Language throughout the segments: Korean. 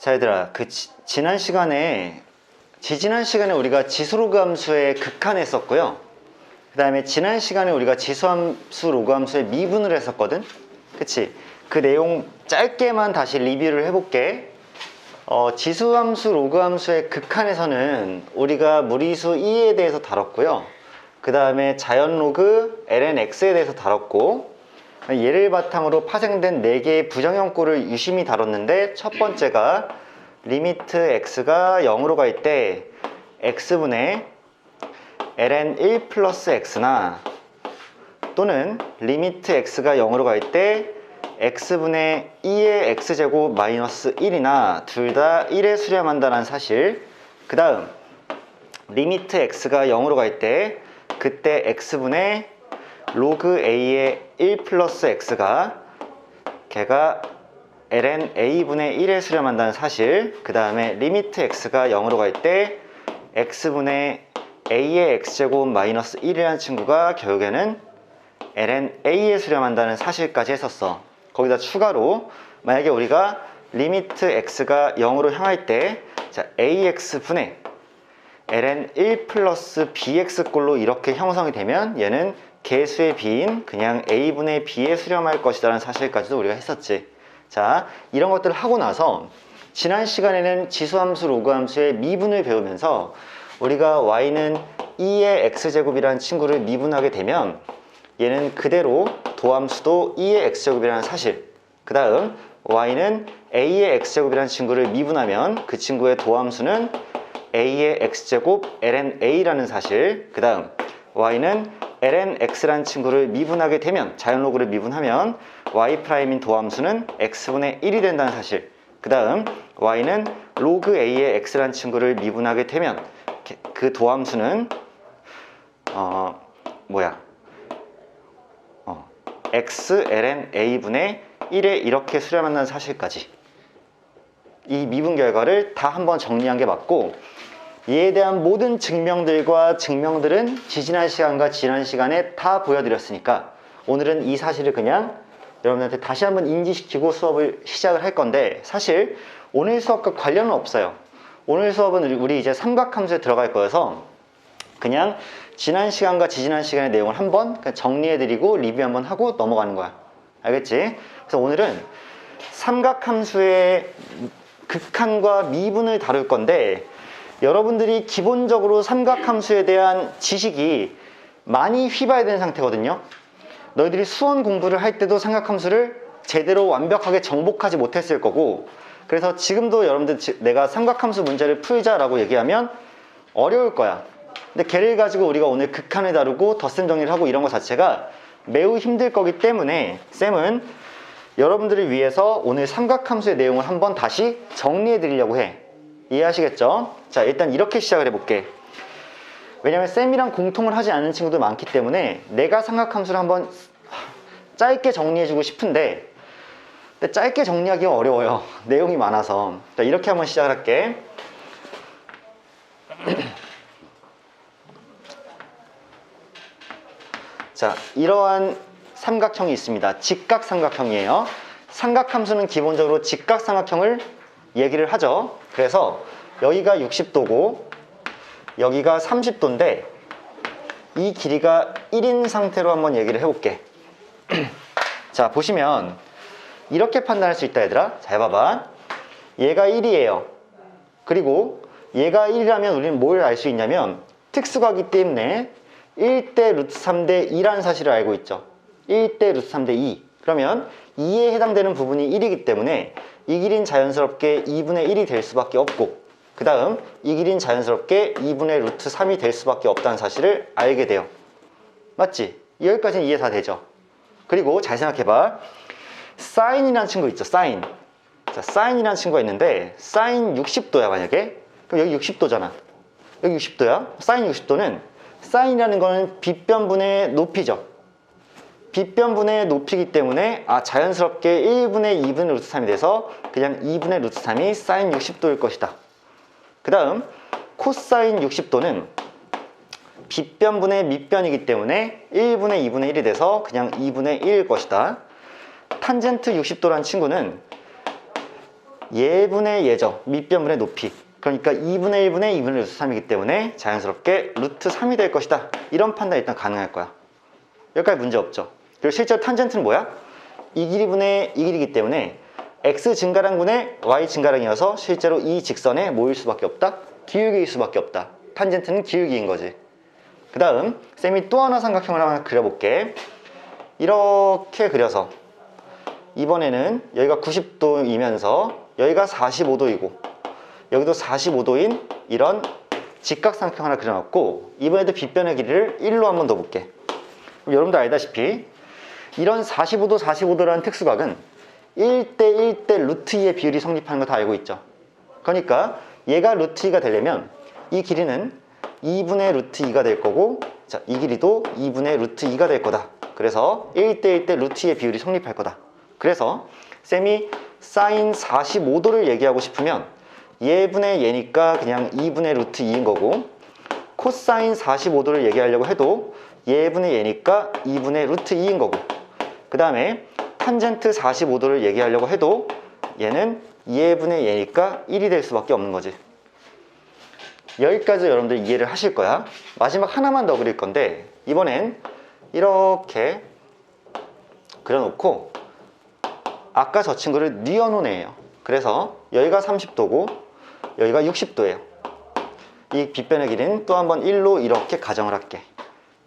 자, 얘들아, 지난 시간에 우리가 지수로그 함수의 극한했었고요. 그 다음에 지난 시간에 우리가 지수함수 로그 함수의 미분을 했었거든. 그치? 그 내용 짧게만 다시 리뷰를 해볼게. 지수함수 로그 함수의 극한에서는 우리가 무리수 E에 대해서 다뤘고요. 그 다음에 자연 로그 lnx에 대해서 다뤘고, 얘를 바탕으로 파생된 4개의 부정형꼴을 유심히 다뤘는데, 첫 번째가 리미트 x가 0으로 갈 때 x분의 ln1 플러스 x나, 또는 리미트 x가 0으로 갈 때 x분의 2의 x제곱 마이너스 1이나 둘 다 1에 수렴한다는 사실. 그 다음 리미트 x가 0으로 갈 때 그때 x분의 로그 a의 1 플러스 x가 걔가 ln a분의 1에 수렴한다는 사실. 그 다음에 리미트 x가 0으로 갈 때 x분의 a의 x제곱 마이너스 1이라는 친구가 결국에는 ln a에 수렴한다는 사실까지 했었어. 거기다 추가로 만약에 우리가 리미트 x가 0으로 향할 때 ax분의 ln 1 플러스 bx꼴로 이렇게 형성이 되면 얘는 개수의 b인 그냥 a분의 b에 수렴할 것이라는 사실까지도 우리가 했었지. 자, 이런 것들을 하고 나서 지난 시간에는 지수함수 로그함수의 미분을 배우면서 우리가 y는 2의 x제곱이라는 친구를 미분하게 되면 얘는 그대로 도함수도 2의 x제곱이라는 사실. 그 다음 y는 a의 x제곱이라는 친구를 미분하면 그 친구의 도함수는 a의 x제곱 ln a라는 사실. 그 다음 y는 ln x라는 친구를 미분하게 되면, 자연로그를 미분하면 y'인 도함수는 x분의 1이 된다는 사실. 그 다음 y는 로그 a의 x라는 친구를 미분하게 되면 그 도함수는 x ln a분의 1에 이렇게 수렴한다는 사실까지, 이 미분 결과를 다 한번 정리한 게 맞고, 이에 대한 모든 증명들은 지난 시간과 지난 시간에 다 보여드렸으니까 오늘은 이 사실을 그냥 여러분한테 다시 한번 인지시키고 수업을 시작을 할 건데, 사실 오늘 수업과 관련은 없어요. 오늘 수업은 우리 이제 삼각함수에 들어갈 거여서 그냥 지난 시간과 지지난 시간의 내용을 한번 정리해드리고 리뷰 한번 하고 넘어가는 거야. 알겠지? 그래서 오늘은 삼각함수의 극한과 미분을 다룰 건데, 여러분들이 기본적으로 삼각함수에 대한 지식이 많이 휘발된 상태거든요. 너희들이 수원 공부를 할 때도 삼각함수를 제대로 완벽하게 정복하지 못했을 거고, 그래서 지금도 여러분들 내가 삼각함수 문제를 풀자라고 얘기하면 어려울 거야. 근데 걔를 가지고 우리가 오늘 극한을 다루고 덧셈 정리를 하고 이런 것 자체가 매우 힘들 거기 때문에 쌤은 여러분들을 위해서 오늘 삼각함수의 내용을 한번 다시 정리해 드리려고 해. 이해하시겠죠? 자, 일단 이렇게 시작을 해볼게. 왜냐면 쌤이랑 공통을 하지 않은 친구도 많기 때문에 내가 삼각함수를 한번 짧게 정리해주고 싶은데, 근데 짧게 정리하기가 어려워요. 내용이 많아서. 자, 이렇게 한번 시작을 할게. 자, 이러한 삼각형이 있습니다. 직각삼각형이에요. 삼각함수는 기본적으로 직각삼각형을 얘기를 하죠. 그래서 여기가 60도고 여기가 30도인데 이 길이가 1인 상태로 한번 얘기를 해볼게. 자, 보시면 이렇게 판단할 수 있다, 얘들아. 잘 봐봐. 얘가 1이에요. 그리고 얘가 1이라면 우리는 뭘 알 수 있냐면, 특수가기 때문에 1대 루트 3대 2라는 사실을 알고 있죠. 1대 루트 3대 2. 그러면 2에 해당되는 부분이 1이기 때문에 이 길이는 자연스럽게 2분의 1이 될 수밖에 없고, 그 다음 이 길이는 자연스럽게 2분의 루트 3이 될 수밖에 없다는 사실을 알게 돼요. 맞지? 여기까지는 이해 다 되죠? 그리고 잘 생각해봐. 사인이라는 친구 있죠, 사인. 자, 사인이라는 친구가 있는데 사인 60도야 만약에. 그럼 여기 60도잖아. 여기 60도야. 사인 60도는, 사인이라는 거는 빗변분의 높이죠. 빗변분의 높이기 때문에 자연스럽게 1분의 2분의 루트 3이 돼서 그냥 2분의 루트 3이 사인 60도일 것이다. 그 다음 코사인 60도는 빗변분의 밑변이기 때문에 1분의 2분의 1이 돼서 그냥 2분의 1일 것이다. 탄젠트 60도라는 친구는 예분의 예죠. 밑변분의 높이. 그러니까 2분의 1분의 2분의 루트 3이기 때문에 자연스럽게 루트 3이 될 것이다. 이런 판단이 일단 가능할 거야. 여기까지 문제 없죠. 그리고 실제로 탄젠트는 뭐야? 이 길이분의 이 길이기 때문에 x 증가량분의 y 증가량이어서 실제로 이 직선에 모일 수밖에 없다? 기울기일 수밖에 없다. 탄젠트는 기울기인 거지. 그 다음 쌤이 또 하나 삼각형을 하나 그려볼게. 이렇게 그려서 이번에는 여기가 90도이면서 여기가 45도이고 여기도 45도인 이런 직각삼각형 하나 그려놨고 이번에도 빗변의 길이를 1로 한번 더 볼게. 여러분들 알다시피 이런 45도 45도라는 특수각은 1대 1대 루트 2의 비율이 성립하는 거 다 알고 있죠. 그러니까 얘가 루트 2가 되려면 이 길이는 2분의 루트 2가 될 거고, 자, 이 길이도 2분의 루트 2가 될 거다. 그래서 1대 1대 루트 2의 비율이 성립할 거다. 그래서 쌤이 사인 45도를 얘기하고 싶으면 얘분의 얘니까 그냥 2분의 루트 2인 거고, 코사인 45도를 얘기하려고 해도 얘분의 얘니까 2분의 루트 2인 거고, 그 다음에 탄젠트 45도를 얘기하려고 해도 얘는 얘분의 얘니까 1이 될 수밖에 없는 거지. 여기까지 여러분들 이해를 하실 거야. 마지막 하나만 더 그릴 건데 이번엔 이렇게 그려놓고 아까 저 친구를 뉘어놓은 애예요. 그래서 여기가 30도고 여기가 60도예요. 이 빗변의 길이는 또 한번 1로 이렇게 가정을 할게.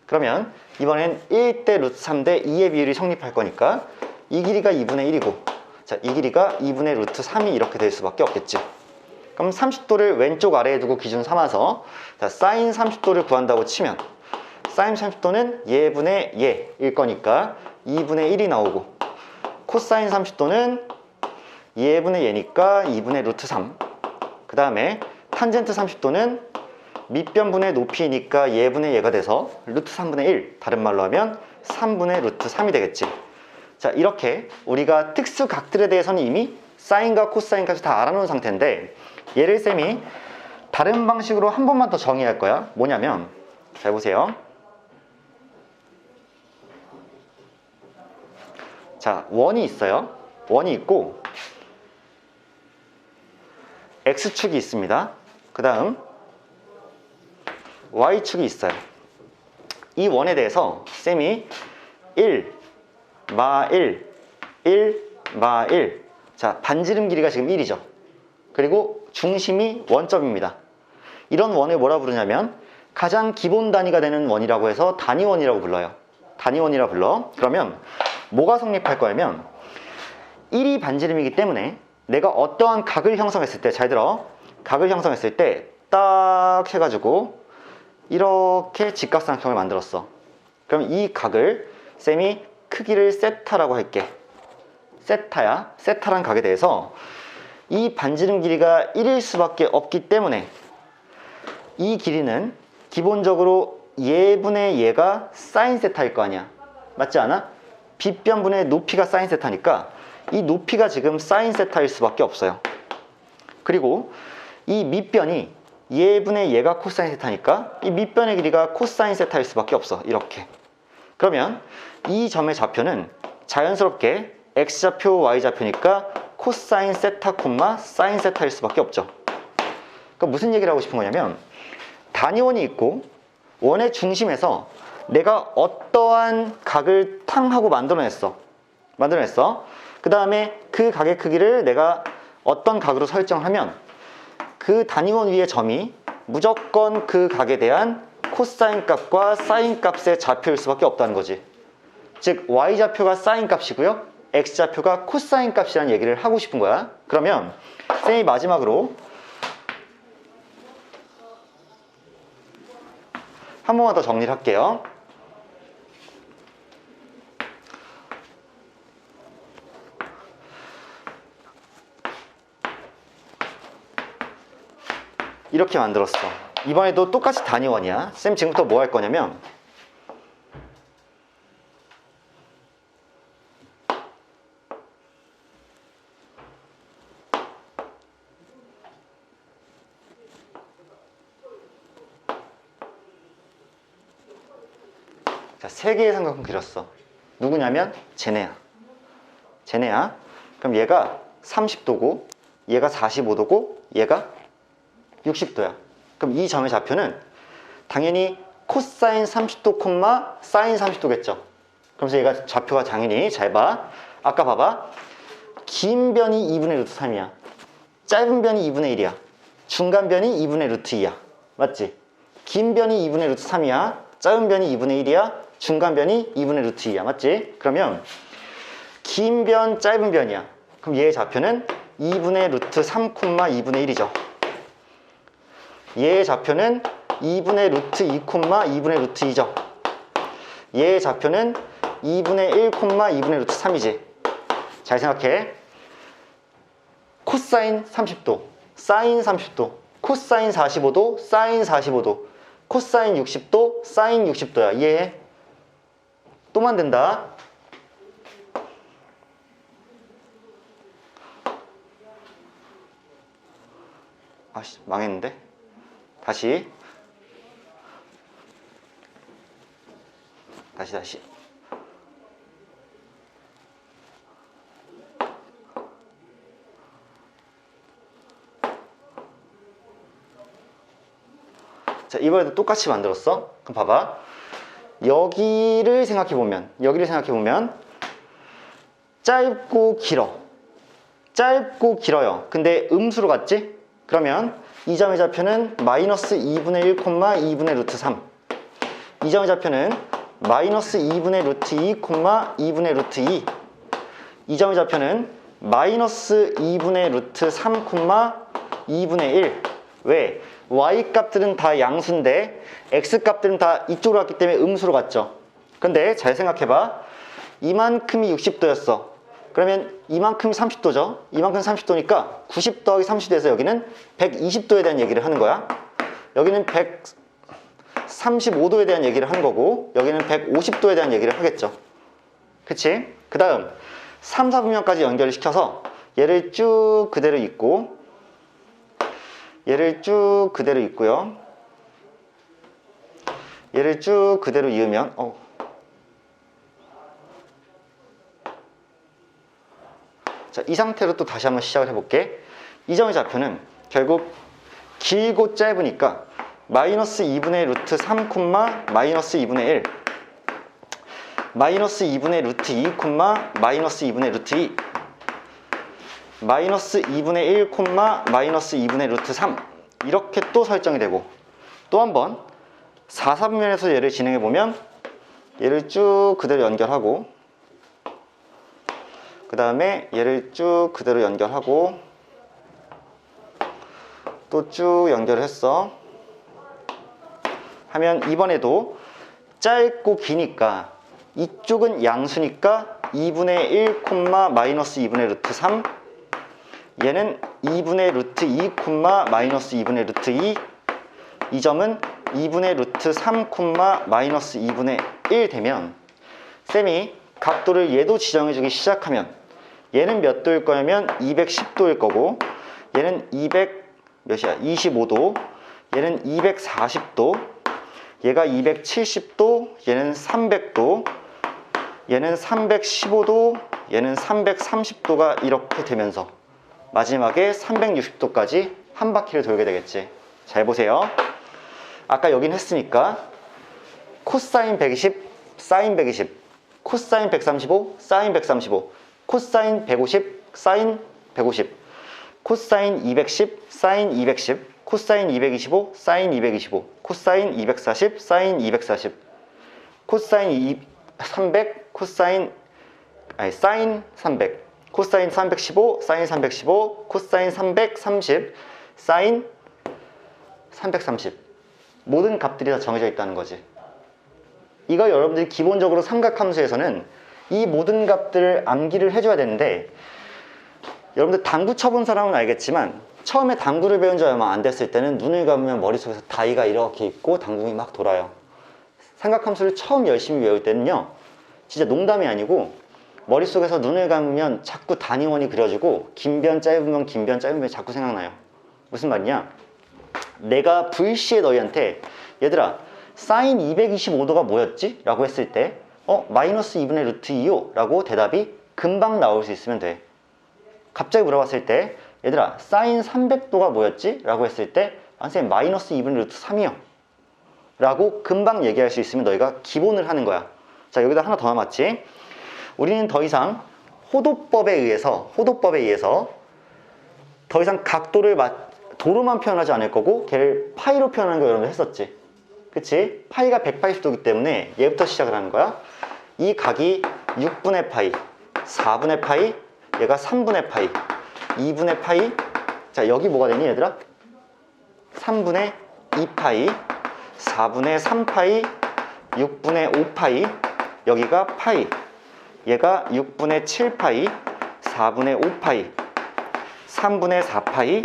그러면 이번엔 1대 루트 3대 2의 비율이 성립할 거니까 이 길이가 2분의 1이고, 자, 이 길이가 2분의 루트 3이 이렇게 될 수밖에 없겠지. 그럼 30도를 왼쪽 아래에 두고 기준 삼아서, 자, 사인 30도를 구한다고 치면 사인 30도는 얘분의 얘일 거니까 2분의 1이 나오고, 코사인 30도는 얘분의 얘니까 2분의 루트 3, 그 다음에 탄젠트 30도는 밑변분의 높이니까 얘분의 얘가 돼서 루트 3분의 1, 다른 말로 하면 3분의 루트 3이 되겠지. 자, 이렇게 우리가 특수각들에 대해서는 이미 사인과 코사인 값을 다 알아놓은 상태인데, 얘를 쌤이 다른 방식으로 한 번만 더 정의할 거야. 뭐냐면, 잘 보세요. 자, 원이 있어요. 원이 있고 x축이 있습니다. 그 다음 y축이 있어요. 이 원에 대해서 쌤이 1, 마 1, 1, 마 1. 자, 반지름 길이가 지금 1이죠. 그리고 중심이 원점입니다. 이런 원을 뭐라 부르냐면 가장 기본 단위가 되는 원이라고 해서 단위원이라고 불러요. 단위원이라 불러. 그러면 뭐가 성립할 거냐면 1이 반지름이기 때문에 내가 어떠한 각을 형성했을 때, 잘 들어, 각을 형성했을 때 딱 해가지고 이렇게 직각삼각형을 만들었어. 그럼 이 각을 쌤이 크기를 세타라고 할게. 세타야. 세타란 각에 대해서 이 반지름 길이가 1일 수밖에 없기 때문에 이 길이는 기본적으로 얘분의 얘가 사인 세타일 거 아니야. 맞지 않아? 빗변분의 높이가 사인 세타니까 이 높이가 지금 사인 세타일 수밖에 없어요. 그리고 이 밑변이 얘분의 얘가 코사인 세타니까 이 밑변의 길이가 코사인 세타일 수밖에 없어. 이렇게. 그러면 이 점의 좌표는 자연스럽게 x좌표, y좌표니까 코사인 세타 콤마 사인 세타일 수밖에 없죠. 그러니까 무슨 얘기를 하고 싶은 거냐면, 단위원이 있고 원의 중심에서 내가 어떠한 각을 탕 하고 만들어냈어. 그 다음에 그 각의 크기를 내가 어떤 각으로 설정하면 그 단위원 위의 점이 무조건 그 각에 대한 코사인 값과 사인 값의 좌표일 수밖에 없다는 거지. 즉 y좌표가 사인 값이고요, x좌표가 코사인 값이라는 얘기를 하고 싶은 거야. 그러면 쌤이 마지막으로 한 번만 더 정리를 할게요. 이렇게 만들었어. 이번에도 똑같이 단위원이야. 쌤 지금부터 뭐 할 거냐면, 자, 3개의 삼각형 그렸어. 누구냐면 쟤네야. 그럼 얘가 30도고 얘가 45도고 얘가 60도야. 그럼 이 점의 좌표는 당연히 코사인 30도 콤마 사인 30도겠죠. 그러면서 얘가 좌표가 당연히 잘 봐. 아까 봐봐. 긴 변이 2분의 루트 3이야. 짧은 변이 2분의 1이야. 중간 변이 2분의 루트 2야. 맞지? 긴 변이 2분의 루트 3이야. 짧은 변이 2분의 1이야. 중간 변이 2분의 루트 2야. 맞지? 그러면 긴 변, 짧은 변이야. 그럼 얘의 좌표는 2분의 루트 3, 2분의 1이죠. 얘의 좌표는 2분의 루트 2, 2분의 루트 2죠. 얘의 좌표는 2분의 1, 2분의 루트 3이지. 잘 생각해. 코사인 30도, 사인 30도, 코사인 45도, 사인 45도, 코사인 60도, 사인 60도야. 이해해? 또 만든다. 아씨, 망했는데? 다시. 자, 이번에도 똑같이 만들었어. 그럼 봐봐. 여기를 생각해보면 짧고 길어요. 근데 음수로 갔지? 그러면 이 점의 좌표는 마이너스 2분의 1, 2분의 루트 3. 이 점의 좌표는 마이너스 2분의 루트 2, 2분의 루트 2. 이 점의 좌표는 마이너스 2분의 루트 3, 2분의 1. 왜? y 값들은 다 양수인데 x 값들은 다 이쪽으로 갔기 때문에 음수로 갔죠. 근데 잘 생각해봐. 이만큼이 60도였어. 그러면 이만큼이 30도죠. 이만큼 30도니까 90 더하기 30도에서 여기는 120도에 대한 얘기를 하는 거야. 여기는 135도에 대한 얘기를 하는 거고 여기는 150도에 대한 얘기를 하겠죠. 그치? 그 다음 3, 4분면까지 연결을 시켜서 얘를 쭉 그대로 있고 얘를 쭉 그대로 있고요. 얘를 쭉 그대로 이으면 자, 이 상태로 또 다시 한번 시작을 해볼게. 이 점의 좌표는 결국 길고 짧으니까 마이너스 2분의 루트 3, 마이너스 2분의 1 마이너스 2분의 루트 2, 마이너스 2분의 루트 2 마이너스 2분의 1, 마이너스 2분의 루트 3 이렇게 또 설정이 되고 또 한번 4, 4분면에서 얘를 진행해보면 얘를 쭉 그대로 연결하고 그 다음에 얘를 쭉 그대로 연결하고 또 쭉 연결을 했어. 하면 이번에도 짧고 기니까 이쪽은 양수니까 2분의 1, 마이너스 2분의 루트 3 얘는 2분의 루트 2, 마이너스 2분의 루트 2 이 점은 2분의 루트 3, 마이너스 2분의 1 되면 쌤이 각도를 얘도 지정해주기 시작하면 얘는 몇 도일 거냐면 210도일 거고 얘는 25도 얘는 240도 얘가 270도 얘는 300도 얘는 315도 얘는 330도가 이렇게 되면서 마지막에 360도까지 한 바퀴를 돌게 되겠지. 잘 보세요. 아까 여긴 했으니까 코사인 120, 사인 120, 코사인 135, 사인 135, 코사인 150, 사인 150, 코사인 210, 사인 210, 코사인 225, 사인 225, 코사인 240, 사인 240, 코사인 300, 사인 300, 코사인 315, 사인 315, 코사인 330, 사인 330 모든 값들이 다 정해져 있다는 거지. 이거 여러분들이 기본적으로 삼각함수에서는 이 모든 값들을 암기를 해줘야 되는데 여러분들 당구 쳐본 사람은 알겠지만 처음에 당구를 배운 지 얼마 안 됐을 때는 눈을 감으면 머릿속에서 다이가 이렇게 있고 당구이 막 돌아요. 삼각함수를 처음 열심히 외울 때는요 진짜 농담이 아니고 머릿속에서 눈을 감으면 자꾸 단위원이 그려지고 긴 변 짧은 변이 자꾸 생각나요. 무슨 말이냐? 내가 불시에 너희한테 얘들아 사인 225도가 뭐였지? 라고 했을 때 마이너스 2분의 루트 2요 라고 대답이 금방 나올 수 있으면 돼. 갑자기 물어봤을 때 얘들아 사인 300도가 뭐였지? 라고 했을 때 선생님 마이너스 2분의 루트 3이요 라고 금방 얘기할 수 있으면 너희가 기본을 하는 거야. 자, 여기다 하나 더 남았지. 우리는 더 이상 호도법에 의해서 더 이상 각도를 도로만 표현하지 않을 거고 걔를 파이로 표현하는 거 여러분들 했었지. 그치? 파이가 180도이기 때문에 얘부터 시작을 하는 거야. 이 각이 6분의 파이, 4분의 파이, 얘가 3분의 파이, 2분의 파이. 자, 여기 뭐가 되니 얘들아? 3분의 2파이, 4분의 3파이, 6분의 5파이, 여기가 파이, 얘가 6분의 7파이, 4분의 5파이, 3분의 4파이,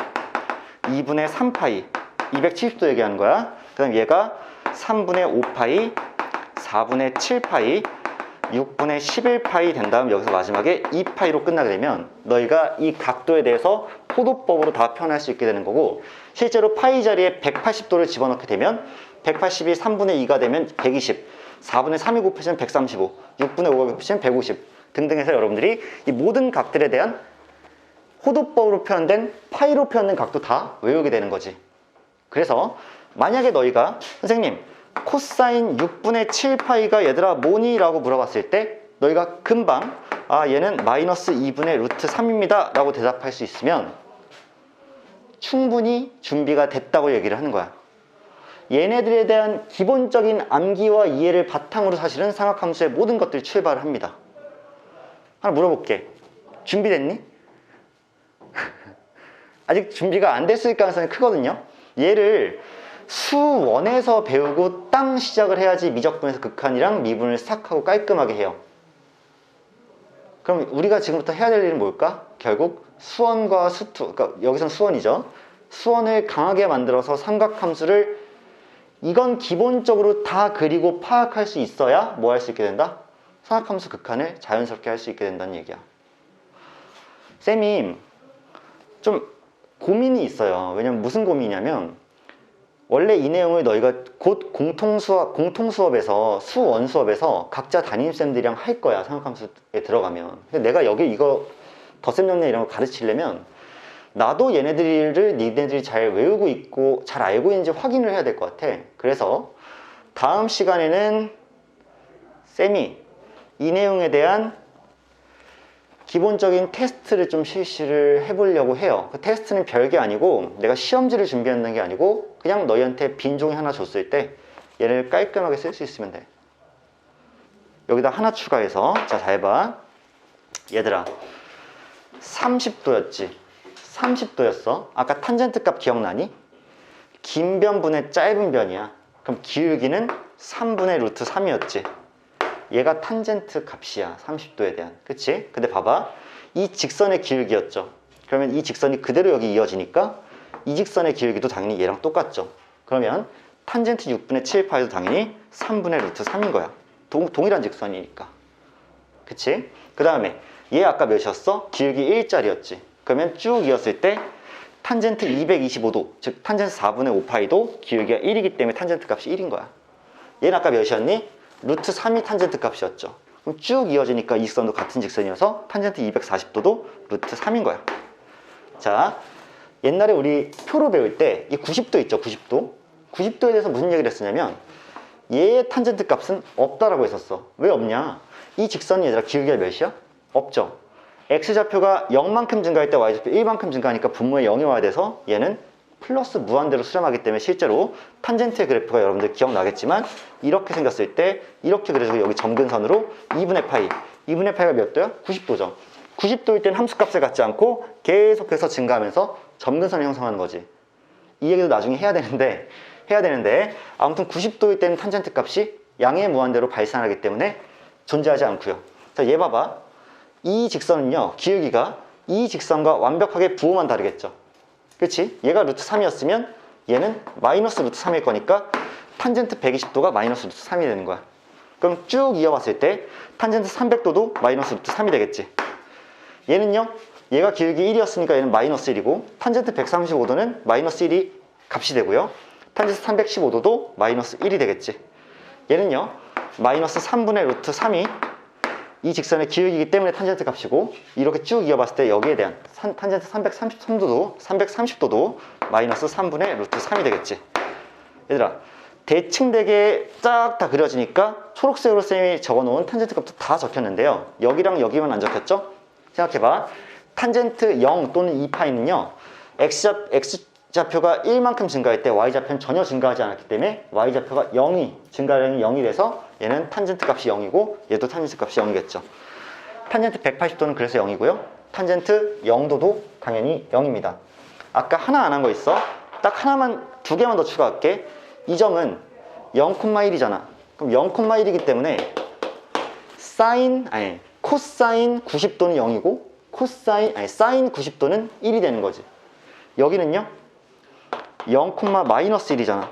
2분의 3파이, 270도 얘기하는 거야. 그 다음 얘가 3분의 5파이, 4분의 7파이, 6분의 11파이 된 다음 여기서 마지막에 2파이로 끝나게 되면 너희가 이 각도에 대해서 호도법으로 다 표현할 수 있게 되는 거고, 실제로 파이 자리에 180도를 집어넣게 되면 180이 3분의 2가 되면 120, 4분의 3이 곱해지면 135, 6분의 5가 곱해지면 150 등등 해서 여러분들이 이 모든 각들에 대한 호도법으로 표현된 파이로 표현된 각도 다 외우게 되는 거지. 그래서 만약에 너희가 선생님 코사인 6분의 7파이가 얘들아 뭐니? 라고 물어봤을 때 너희가 금방 얘는 마이너스 2분의 루트 3입니다 라고 대답할 수 있으면 충분히 준비가 됐다고 얘기를 하는 거야. 얘네들에 대한 기본적인 암기와 이해를 바탕으로 사실은 삼각함수의 모든 것들이 출발을 합니다. 하나 물어볼게. 준비됐니? 아직 준비가 안 됐을 가능성이 크거든요. 얘를 수1에서 배우고 땅 시작을 해야지 미적분에서 극한이랑 미분을 싹 하고 깔끔하게 해요. 그럼 우리가 지금부터 해야 될 일은 뭘까? 결국 수원과 수투, 그러니까 여기선 수원이죠. 수원을 강하게 만들어서 삼각함수를 이건 기본적으로 다 그리고 파악할 수 있어야 뭐 할 수 있게 된다? 삼각함수 극한을 자연스럽게 할 수 있게 된다는 얘기야. 쌤이 좀 고민이 있어요. 왜냐면 무슨 고민이냐면 원래 이 내용을 너희가 곧 공통수업에서 수원 수업에서 각자 담임쌤들이랑 할 거야. 삼각함수에 들어가면. 근데 내가 여기 이거 덧셈 정리 이런 거 가르치려면 나도 니네들이 잘 외우고 있고 잘 알고 있는지 확인을 해야 될 것 같아. 그래서 다음 시간에는 쌤이 이 내용에 대한 기본적인 테스트를 좀 실시를 해보려고 해요. 그 테스트는 별게 아니고 내가 시험지를 준비하는 게 아니고 그냥 너희한테 빈 종이 하나 줬을 때 얘를 깔끔하게 쓸 수 있으면 돼. 여기다 하나 추가해서 자, 잘 봐. 얘들아 30도였지. 30도였어. 아까 탄젠트 값 기억나니? 긴 변분의 짧은 변이야. 그럼 기울기는 3분의 루트 3이었지. 얘가 탄젠트 값이야. 30도에 대한. 그치? 근데 봐봐. 이 직선의 기울기였죠. 그러면 이 직선이 그대로 여기 이어지니까 이 직선의 기울기도 당연히 얘랑 똑같죠. 그러면 탄젠트 6분의 7파이도 당연히 3분의 루트 3인 거야. 동일한 직선이니까. 그치? 그 다음에 얘 아까 몇이었어? 기울기 1짜리였지. 그러면 쭉 이었을 때 탄젠트 225도, 즉 탄젠트 4분의 5파이도 기울기가 1이기 때문에 탄젠트 값이 1인 거야. 얘는 아까 몇이었니? 루트 3이 탄젠트 값이었죠. 그럼 쭉 이어지니까 이 직선도 같은 직선이어서 탄젠트 240도도 루트 3인 거야. 자, 옛날에 우리 표로 배울 때 이 90도 있죠, 90도. 90도에 대해서 무슨 얘기를 했었냐면 얘의 탄젠트 값은 없다라고 했었어. 왜 없냐? 이 직선이 얘들아 기울기가 몇이야? 없죠. x좌표가 0만큼 증가할 때 y좌표 1만큼 증가하니까 분모에 0이 와야 돼서 얘는 플러스 무한대로 수렴하기 때문에 실제로 탄젠트의 그래프가 여러분들 기억나겠지만 이렇게 생겼을 때 이렇게 그려지고 여기 점근선으로 2분의 파이 2분의 파이가 몇 도야? 90도죠 90도일 땐 함수값을 갖지 않고 계속해서 증가하면서 점근선을 형성하는 거지. 이 얘기도 나중에 해야 되는데 아무튼 90도일 때는 탄젠트 값이 양의 무한대로 발산하기 때문에 존재하지 않고요. 자, 얘 봐봐. 이 직선은요 기울기가 이 직선과 완벽하게 부호만 다르겠죠. 그치? 얘가 루트 3이었으면 얘는 마이너스 루트 3일 거니까 탄젠트 120도가 마이너스 루트 3이 되는 거야. 그럼 쭉 이어봤을 때 탄젠트 300도도 마이너스 루트 3이 되겠지. 얘는요 얘가 기울기 1이었으니까 얘는 마이너스 1이고 탄젠트 135도는 마이너스 1이 값이 되고요. 탄젠트 315도도 마이너스 1이 되겠지. 얘는요 마이너스 3분의 루트 3이 이 직선의 기울기이기 때문에 탄젠트 값이고, 이렇게 쭉 이어봤을 때 여기에 대한 탄젠트 330도도 마이너스 3분의 루트 3이 되겠지. 얘들아, 대칭되게 쫙 다 그려지니까 초록색으로 쌤이 적어놓은 탄젠트 값도 다 적혔는데요. 여기랑 여기만 안 적혔죠? 생각해봐. 탄젠트 0 또는 2파이는요, X좌표가 1만큼 증가할 때 Y좌표는 전혀 증가하지 않았기 때문에 Y좌표가 0이, 증가량이 0이 돼서 얘는 탄젠트 값이 0이고 얘도 탄젠트 값이 0이겠죠. 탄젠트 180도는 그래서 0이고요. 탄젠트 0도도 당연히 0입니다. 아까 하나 안 한 거 있어? 딱 하나만, 두 개만 더 추가할게. 이 점은 0,1이잖아. 그럼 0,1이기 때문에 코사인 90도는 0이고 사인 90도는 1이 되는 거지. 여기는요 0,-1이잖아.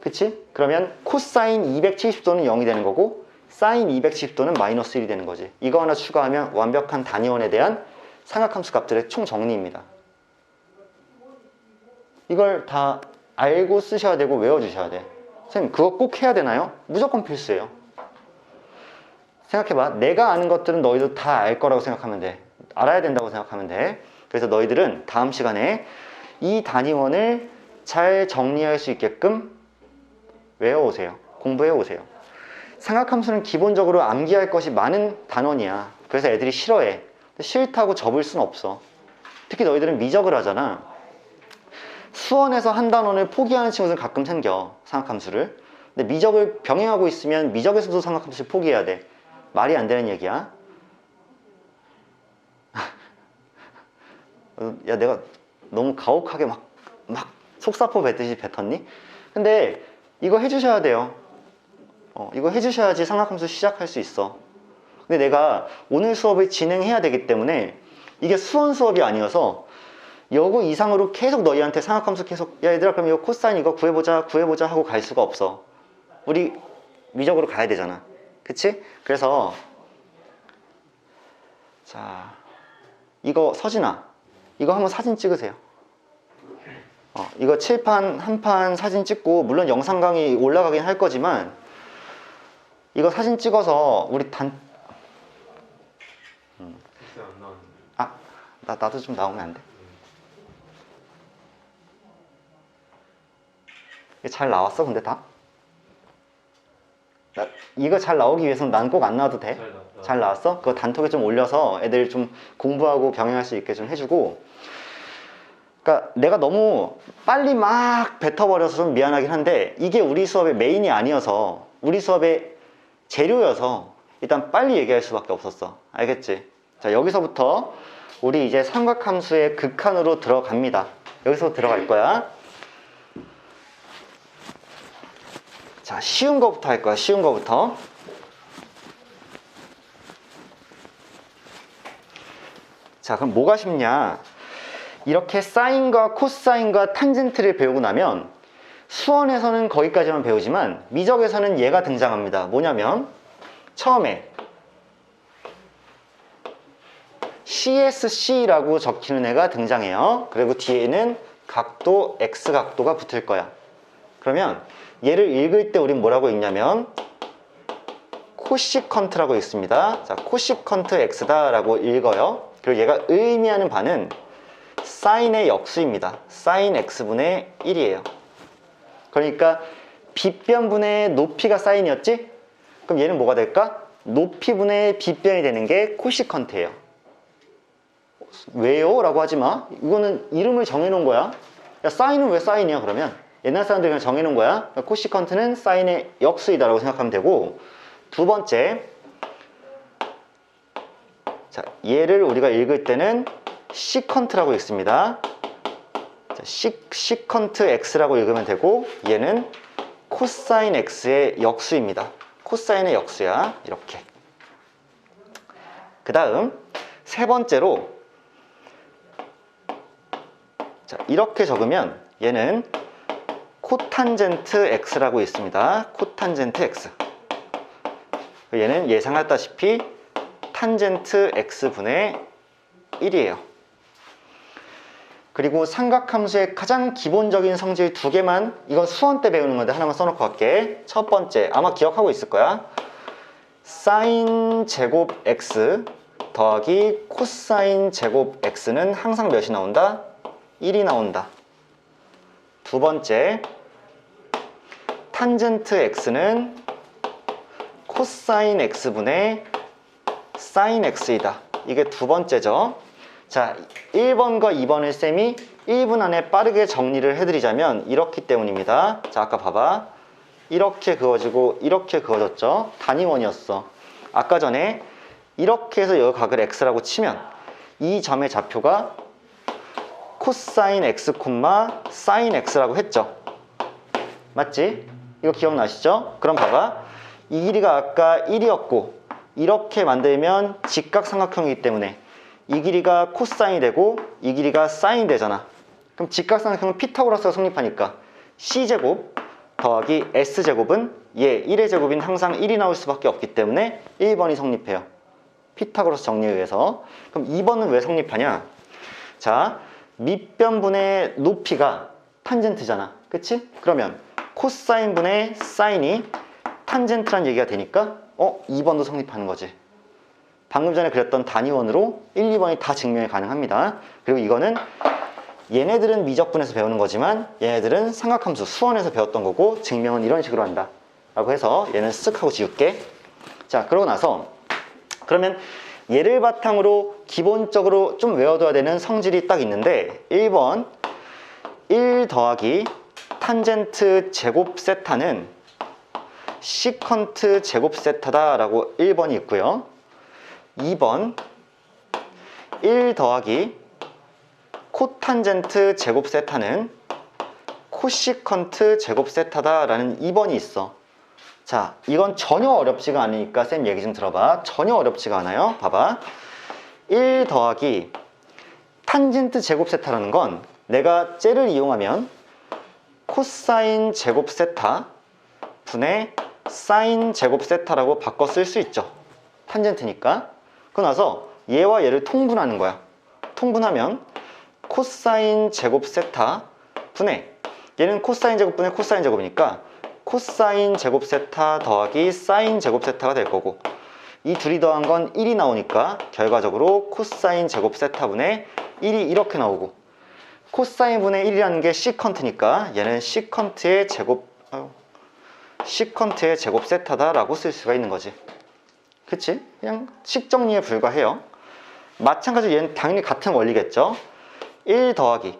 그치? 그러면 코사인 270도는 0이 되는 거고 사인 270도는 마이너스 1이 되는 거지. 이거 하나 추가하면 완벽한 단위원에 대한 삼각함수 값들의 총 정리입니다. 이걸 다 알고 쓰셔야 되고 외워주셔야 돼. 선생님 그거 꼭 해야 되나요? 무조건 필수예요. 생각해봐. 내가 아는 것들은 너희도 다 알 거라고 생각하면 돼. 알아야 된다고 생각하면 돼. 그래서 너희들은 다음 시간에 이 단위원을 잘 정리할 수 있게끔 외워오세요. 공부해오세요. 삼각함수는 기본적으로 암기할 것이 많은 단원이야. 그래서 애들이 싫어해. 싫다고 접을 순 없어. 특히 너희들은 미적을 하잖아. 수원에서 한 단원을 포기하는 친구들은 가끔 생겨. 삼각함수를. 근데 미적을 병행하고 있으면 미적에서도 삼각함수를 포기해야 돼. 말이 안 되는 얘기야. 야, 내가 너무 가혹하게 막 속사포 뱉듯이 뱉었니? 근데 이거 해주셔야 돼요. 이거 해주셔야지 삼각함수 시작할 수 있어. 근데 내가 오늘 수업을 진행해야 되기 때문에 이게 수원 수업이 아니어서 요거 이상으로 계속 너희한테 삼각함수 계속, 야 얘들아 그럼 이거 코사인 이거 구해보자 하고 갈 수가 없어. 우리 미적으로 가야 되잖아. 그치? 그래서 자, 이거 서진아, 이거 한번 사진 찍으세요. 이거 칠판 한 판 사진 찍고, 물론 영상 강의 올라가긴 할 거지만 이거 사진 찍어서 우리 나도 좀 나오면 안 돼? 잘 나왔어 근데 다? 이거 잘 나오기 위해서는 난 꼭 안 나와도 돼? 잘 나왔어? 그거 단톡에 좀 올려서 애들 좀 공부하고 병행할 수 있게 좀 해주고. 그러니까 내가 너무 빨리 막 뱉어버려서 좀 미안하긴 한데 이게 우리 수업의 메인이 아니어서, 우리 수업의 재료여서 일단 빨리 얘기할 수밖에 없었어. 알겠지? 자, 여기서부터 우리 이제 삼각함수의 극한으로 들어갑니다. 여기서 들어갈 거야. 자, 쉬운 거부터 할 거야. 쉬운 거부터. 자, 그럼 뭐가 쉽냐? 이렇게 사인과 코사인과 탄젠트를 배우고 나면 수원에서는 거기까지만 배우지만 미적에서는 얘가 등장합니다. 뭐냐면 처음에 CSC라고 적히는 애가 등장해요. 그리고 뒤에는 각도 X각도가 붙을 거야. 그러면 얘를 읽을 때 우린 뭐라고 읽냐면 코시컨트라고 읽습니다. 자, 코시컨트 X다 라고 읽어요. 그리고 얘가 의미하는 바는 사인의 역수입니다. 사인 X분의 1이에요. 그러니까 빗변분의 높이가 사인이었지? 그럼 얘는 뭐가 될까? 높이분의 빗변이 되는 게 코시컨트예요. 왜요? 라고 하지 마. 이거는 이름을 정해놓은 거야. 야, 사인은 왜 사인이야 그러면? 옛날 사람들이 그냥 정해놓은 거야. 코시컨트는 사인의 역수이다 라고 생각하면 되고, 두 번째, 자, 얘를 우리가 읽을 때는 시컨트라고 읽습니다. 자, 시컨트 X라고 읽으면 되고, 얘는 코사인 X의 역수입니다. 코사인의 역수야. 이렇게. 그 다음 세 번째로, 자, 이렇게 적으면 얘는 코탄젠트 X라고 있습니다. 코탄젠트 X. 얘는 예상했다시피 탄젠트 X분의 1이에요. 그리고 삼각함수의 가장 기본적인 성질 두 개만, 이건 수원 때 배우는 건데 하나만 써놓고 갈게. 첫 번째, 아마 기억하고 있을 거야. 사인 제곱 x 더하기 코사인 제곱 x는 항상 몇이 나온다? 1이 나온다. 두 번째, 탄젠트 x는 코사인 x분의 사인 x이다. 이게 두 번째죠. 자, 1번과 2번을 쌤이 1분 안에 빠르게 정리를 해드리자면 이렇기 때문입니다. 자, 아까 봐봐. 이렇게 그어지고 이렇게 그어졌죠. 단위원이었어. 아까 전에 이렇게 해서 여기 각을 x라고 치면 이 점의 좌표가 코사인 x, 사인 x라고 했죠. 맞지? 이거 기억나시죠? 그럼 봐봐. 이 길이가 아까 1이었고 이렇게 만들면 직각삼각형이기 때문에 이 길이가 코사인이 되고 이 길이가 사인이 되잖아. 그럼 직각삼각형은 피타고라스가 성립하니까 C제곱 더하기 S제곱은 얘 1의 제곱인 항상 1이 나올 수밖에 없기 때문에 1번이 성립해요. 피타고라스 정리에 의해서. 그럼 2번은 왜 성립하냐? 자, 밑변분의 높이가 탄젠트잖아. 그치? 그러면 코사인분의 사인이 탄젠트란 얘기가 되니까 2번도 성립하는 거지. 방금 전에 그렸던 단위원으로 1, 2번이 다 증명이 가능합니다. 그리고 이거는 얘네들은 미적분에서 배우는 거지만 얘네들은 삼각함수 수원에서 배웠던 거고 증명은 이런 식으로 한다 라고 해서 얘는 쓱 하고 지울게. 자, 그러고 나서 그러면 얘를 바탕으로 기본적으로 좀 외워둬야 되는 성질이 딱 있는데 1번 1 더하기 탄젠트 제곱 세타는 시컨트 제곱 세타다 라고 1번이 있고요. 2번 1 더하기 코탄젠트 제곱 세타는 코시컨트 제곱 세타다 라는 2번이 있어. 자, 이건 전혀 어렵지가 않으니까 쌤 얘기 좀 들어봐. 전혀 어렵지가 않아요. 봐봐. 1 더하기 탄젠트 제곱 세타라는 건 내가 째를 이용하면 코사인 제곱 세타 분의 사인 제곱 세타라고 바꿔 쓸 수 있죠. 탄젠트니까. 그러고 나서 얘와 얘를 통분하는 거야. 통분하면 코사인 제곱 세타 분의 얘는 코사인 제곱 분의 코사인 제곱이니까 코사인 제곱 세타 더하기 사인 제곱 세타가 될 거고 이 둘이 더한 건 1이 나오니까 결과적으로 코사인 제곱 세타 분의 1이 이렇게 나오고 코사인 분의 1이라는 게 시컨트니까 얘는 시컨트의 제곱 세타다 라고 쓸 수가 있는 거지. 그치? 그냥 식 정리에 불과해요. 마찬가지로 얘는 당연히 같은 원리겠죠. 1 더하기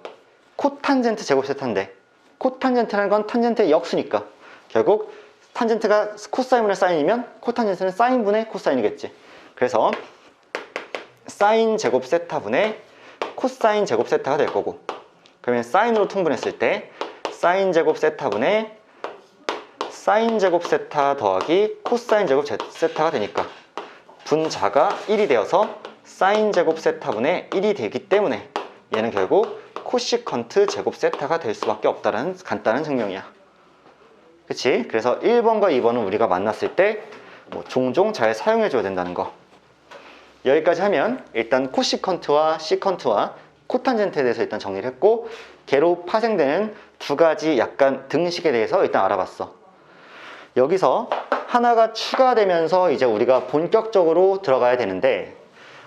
코탄젠트 제곱 세타인데 코탄젠트라는 건 탄젠트의 역수니까 결국 탄젠트가 코사인분의 사인이면 코탄젠트는 사인분의 코사인이겠지. 그래서 사인 제곱 세타분의 코사인 제곱 세타가 될 거고 그러면 사인으로 통분했을 때 사인 제곱 세타분의 사인 제곱 세타 더하기 코사인 제곱 세타가 되니까 분자가 1이 되어서 사인 제곱 세타분의 1이 되기 때문에 얘는 결국 코시컨트 제곱 세타가 될 수밖에 없다는 간단한 증명이야. 그치? 그래서 1번과 2번은 우리가 만났을 때 종종 잘 사용해줘야 된다는 거. 여기까지 하면 일단 코시컨트와 시컨트와 코탄젠트에 대해서 일단 정리를 했고 걔로 파생되는 두 가지 약간 등식에 대해서 일단 알아봤어. 여기서 하나가 추가되면서 이제 우리가 본격적으로 들어가야 되는데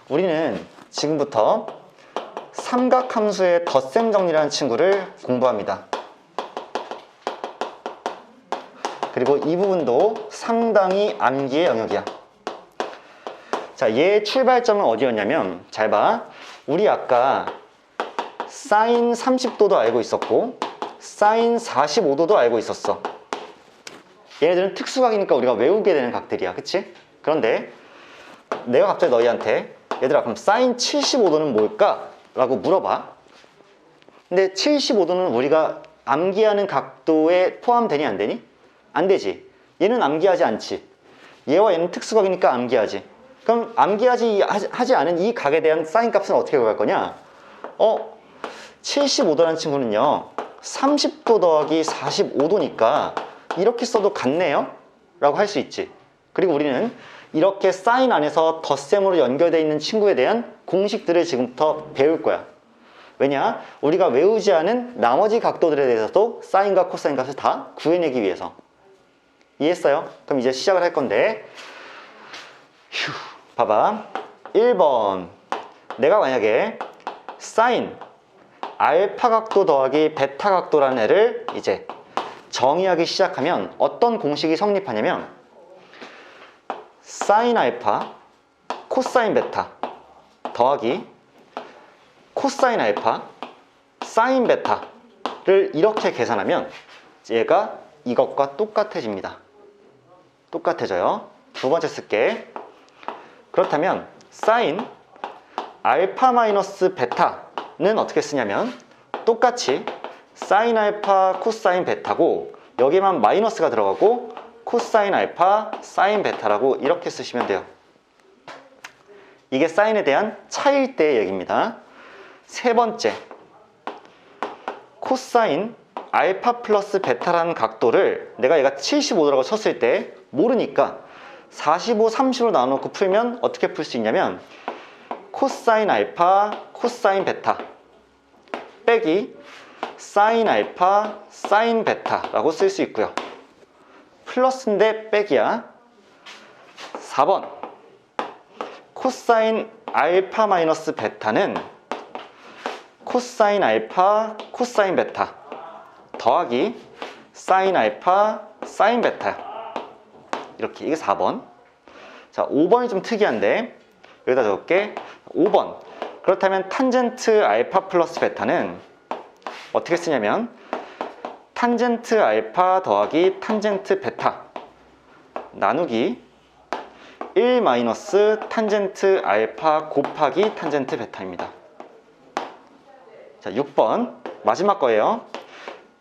우리는 지금부터 삼각함수의 덧셈 정리라는 친구를 공부합니다. 그리고 이 부분도 상당히 암기의 영역이야. 자, 얘의 출발점은 어디였냐면 잘 봐. 우리 아까 사인 30도도 알고 있었고 사인 45도도 알고 있었어. 얘네들은 특수각이니까 우리가 외우게 되는 각들이야. 그치? 그런데 내가 갑자기 너희한테 얘들아 그럼 사인 75도는 뭘까? 라고 물어봐. 근데 75도는 우리가 암기하는 각도에 포함되니 안 되니? 안 되지. 얘는 암기하지 않지. 얘와 얘는 특수각이니까 암기하지. 그럼 암기하지 않은 이 각에 대한 사인 값은 어떻게 구할 거냐? 75도라는 친구는요 30도 더하기 45도니까 이렇게 써도 같네요? 라고 할 수 있지. 그리고 우리는 이렇게 사인 안에서 덧셈으로 연결되어 있는 친구에 대한 공식들을 지금부터 배울 거야. 왜냐? 우리가 외우지 않은 나머지 각도들에 대해서도 사인과 코사인 값을 다 구해내기 위해서. 이해했어요? 그럼 이제 시작을 할 건데 휴, 봐봐. 1번. 내가 만약에 사인 알파 각도 더하기 베타 각도라는 애를 이제 정의하기 시작하면 어떤 공식이 성립하냐면 사인 알파 코사인 베타 더하기 코사인 알파 사인 베타를 이렇게 계산하면 얘가 이것과 똑같아집니다. 똑같아져요. 두 번째 쓸게. 그렇다면 사인 알파 마이너스 베타는 어떻게 쓰냐면 똑같이 사인 알파 코사인 베타고 여기만 마이너스가 들어가고 코사인 알파 사인 베타라고 이렇게 쓰시면 돼요. 이게 사인에 대한 차이일 때의 얘기입니다. 세 번째, 코사인 알파 플러스 베타라는 각도를 내가 얘가 75도라고 쳤을 때 모르니까 45, 30으로 나눠놓고 풀면 어떻게 풀 수 있냐면 코사인 알파 코사인 베타 빼기 사인 알파 사인 베타라고 쓸 수 있고요. 플러스인데 빼기야. 4번 코사인 알파 마이너스 베타는 코사인 알파 코사인 베타 더하기 사인 알파 사인 베타야. 이렇게. 이게 4번. 자, 5번이 좀 특이한데 여기다 적을게. 5번. 그렇다면 탄젠트 알파 플러스 베타는 어떻게 쓰냐면 탄젠트 알파 더하기 탄젠트 베타 나누기 1 마이너스 탄젠트 알파 곱하기 탄젠트 베타입니다. 자, 6번 마지막 거예요.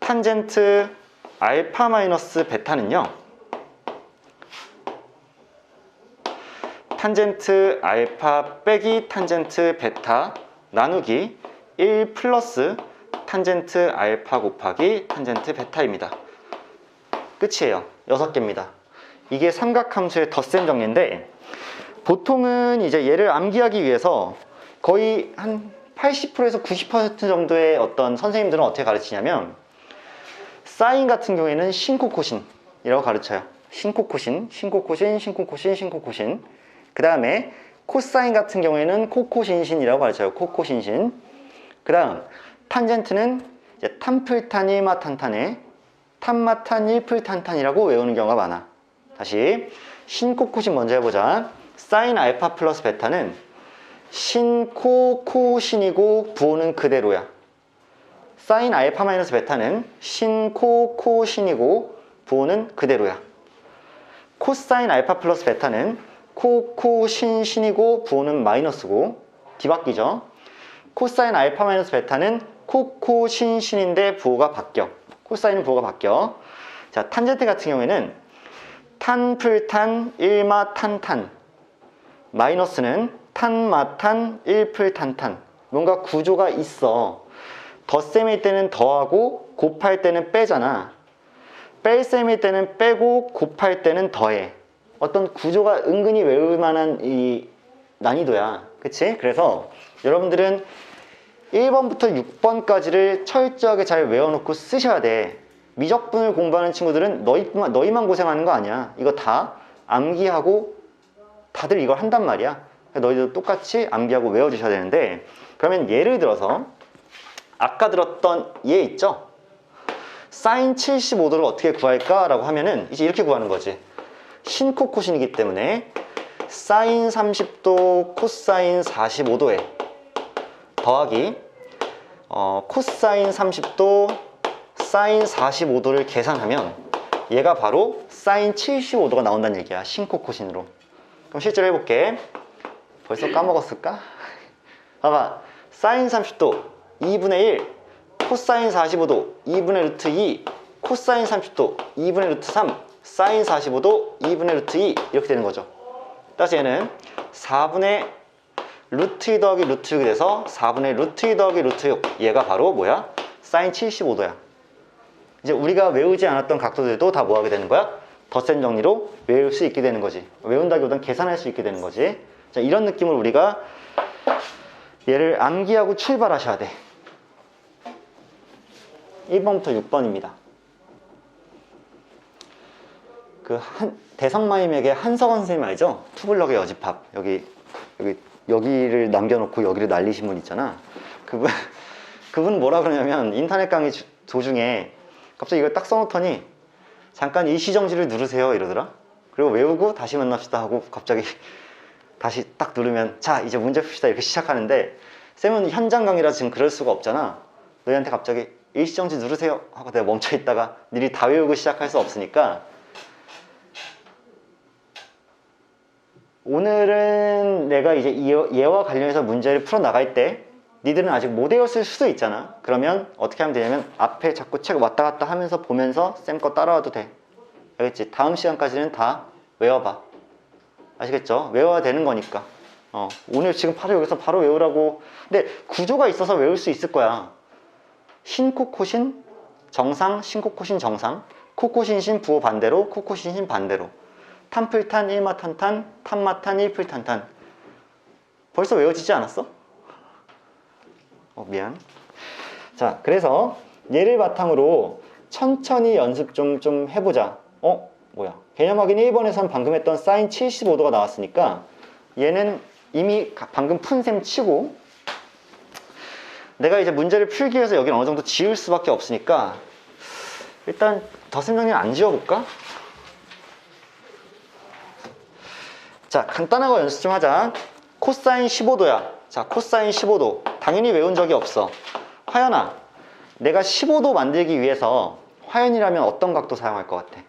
탄젠트 알파 마이너스 베타는요 탄젠트 알파 빼기 탄젠트 베타 나누기 1 플러스 탄젠트 알파 곱하기 탄젠트 베타입니다. 끝이에요. 6개입니다. 이게 삼각함수의 덧셈 정리인데 보통은 이제 얘를 암기하기 위해서 거의 한 80%에서 90% 정도의 어떤 선생님들은 어떻게 가르치냐면 사인 같은 경우에는 신코코신이라고 가르쳐요. 신코코신, 신코코신, 신코코신, 신코코신. 그 다음에 코사인 같은 경우에는 코코신신이라고 가르쳐요. 코코신신. 그 다음 탄젠트는 이제 탄플탄 1마탄탄에 탄마탄 1풀탄탄이라고 외우는 경우가 많아. 다시 신코코신 먼저 해보자. 사인 알파 플러스 베타는 신코코신이고 부호는 그대로야. 사인 알파 마이너스 베타는 신코코신이고 부호는 그대로야. 코사인 알파 플러스 베타는 코코신신이고 부호는 마이너스고 뒤바뀌죠. 코사인 알파 마이너스 베타는 코코신신인데 부호가 바뀌어. 코사인은 부호가 바뀌어. 자, 탄젠트 같은 경우에는 탄플탄 1마탄탄 마이너스는 탄마탄 1풀탄탄. 뭔가 구조가 있어. 덧셈일 때는 더하고 곱할 때는 빼잖아. 뺄셈일 때는 빼고 곱할 때는 더해. 어떤 구조가 은근히 외울 만한 이 난이도야. 그치? 그래서 여러분들은 1번부터 6번까지를 철저하게 잘 외워놓고 쓰셔야 돼. 미적분을 공부하는 친구들은 너희만 고생하는 거 아니야. 이거 다 암기하고 다들 이걸 한단 말이야. 너희도 똑같이 암기하고 외워주셔야 되는데 그러면 예를 들어서 아까 들었던 얘 있죠? 사인 75도를 어떻게 구할까? 라고 하면은 이제 이렇게 구하는 거지. 신코코신이기 때문에 사인 30도 코사인 45도에 더하기 코사인 30도 사인 45도를 계산하면 얘가 바로 사인 75도가 나온다는 얘기야. 신코코신으로. 그럼 실제로 해볼게. 벌써 까먹었을까? 봐봐. 사인 30도 2분의 1 코사인 45도 2분의 루트 2 코사인 30도 2분의 루트 3 사인 45도 2분의 루트 2 이렇게 되는 거죠. 따라서 얘는 4분의 루트 2 더하기 루트 6이 돼서 4분의 루트 2 더하기 루트 6 얘가 바로 뭐야? 사인 75도야. 이제 우리가 외우지 않았던 각도들도 다 뭐하게 되는 거야? 덧셈 정리로 외울 수 있게 되는 거지. 외운다기보단 계산할 수 있게 되는 거지. 자, 이런 느낌으로 우리가 얘를 암기하고 출발하셔야 돼. 1번부터 6번입니다. 대성마임에게 한석원 선생님 알죠? 투블럭의 여집합. 여기를 남겨놓고 여기를 날리신 분 있잖아. 그분은 뭐라 그러냐면 인터넷 강의 도중에 갑자기 이걸 딱 써놓더니 잠깐 일시정지를 누르세요 이러더라. 그리고 외우고 다시 만납시다 하고 갑자기 다시 딱 누르면 자 이제 문제 풉시다 이렇게 시작하는데 쌤은 현장 강의라 지금 그럴 수가 없잖아. 너희한테 갑자기 일시정지 누르세요 하고 내가 멈춰있다가 니들이 다 외우고 시작할 수 없으니까 오늘은 내가 이제 얘와 관련해서 문제를 풀어나갈 때 니들은 아직 못 외웠을 수도 있잖아. 그러면 어떻게 하면 되냐면 앞에 자꾸 책 왔다 갔다 하면서 보면서 쌤 거 따라와도 돼. 알겠지? 다음 시간까지는 다 외워봐. 아시겠죠? 외워야 되는 거니까. 오늘 지금 바로 여기서 바로 외우라고. 근데 구조가 있어서 외울 수 있을 거야. 신코코신 정상, 신코코신 정상, 코코신신 부호 반대로, 코코신신 반대로. 탄풀탄, 일마탄탄, 탄마탄, 일풀탄탄. 벌써 외워지지 않았어? 미안. 자, 그래서 얘를 바탕으로 천천히 연습 좀 해보자. 뭐야? 개념 확인 1번에선 방금 했던 사인 75도가 나왔으니까 얘는 이미 방금 푼 셈 치고 내가 이제 문제를 풀기 위해서 여기는 어느 정도 지울 수밖에 없으니까 일단 덧셈 정리는 안 지워볼까? 자, 간단하고 연습 좀 하자. 코사인 15도야. 자, 코사인 15도. 당연히 외운 적이 없어. 화연아, 내가 15도 만들기 위해서 화연이라면 어떤 각도 사용할 것 같아?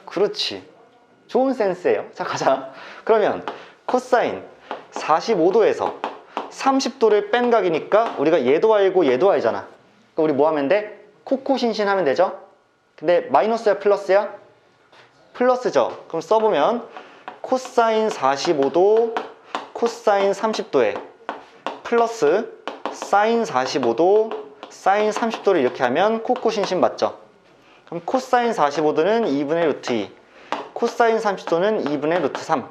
그렇지. 좋은 센스예요. 자, 가자. 그러면 코사인 45도에서 30도를 뺀 각이니까 우리가 얘도 알고 얘도 알잖아. 그러니까 우리 뭐 하면 돼? 코코신신 하면 되죠? 근데 마이너스야 플러스야? 플러스죠. 그럼 써보면 코사인 45도 코사인 30도에 플러스 사인 45도 사인 30도를 이렇게 하면 코코신신 맞죠? 그럼 코사인 45도는 2분의 루트 2 코사인 30도는 2분의 루트 3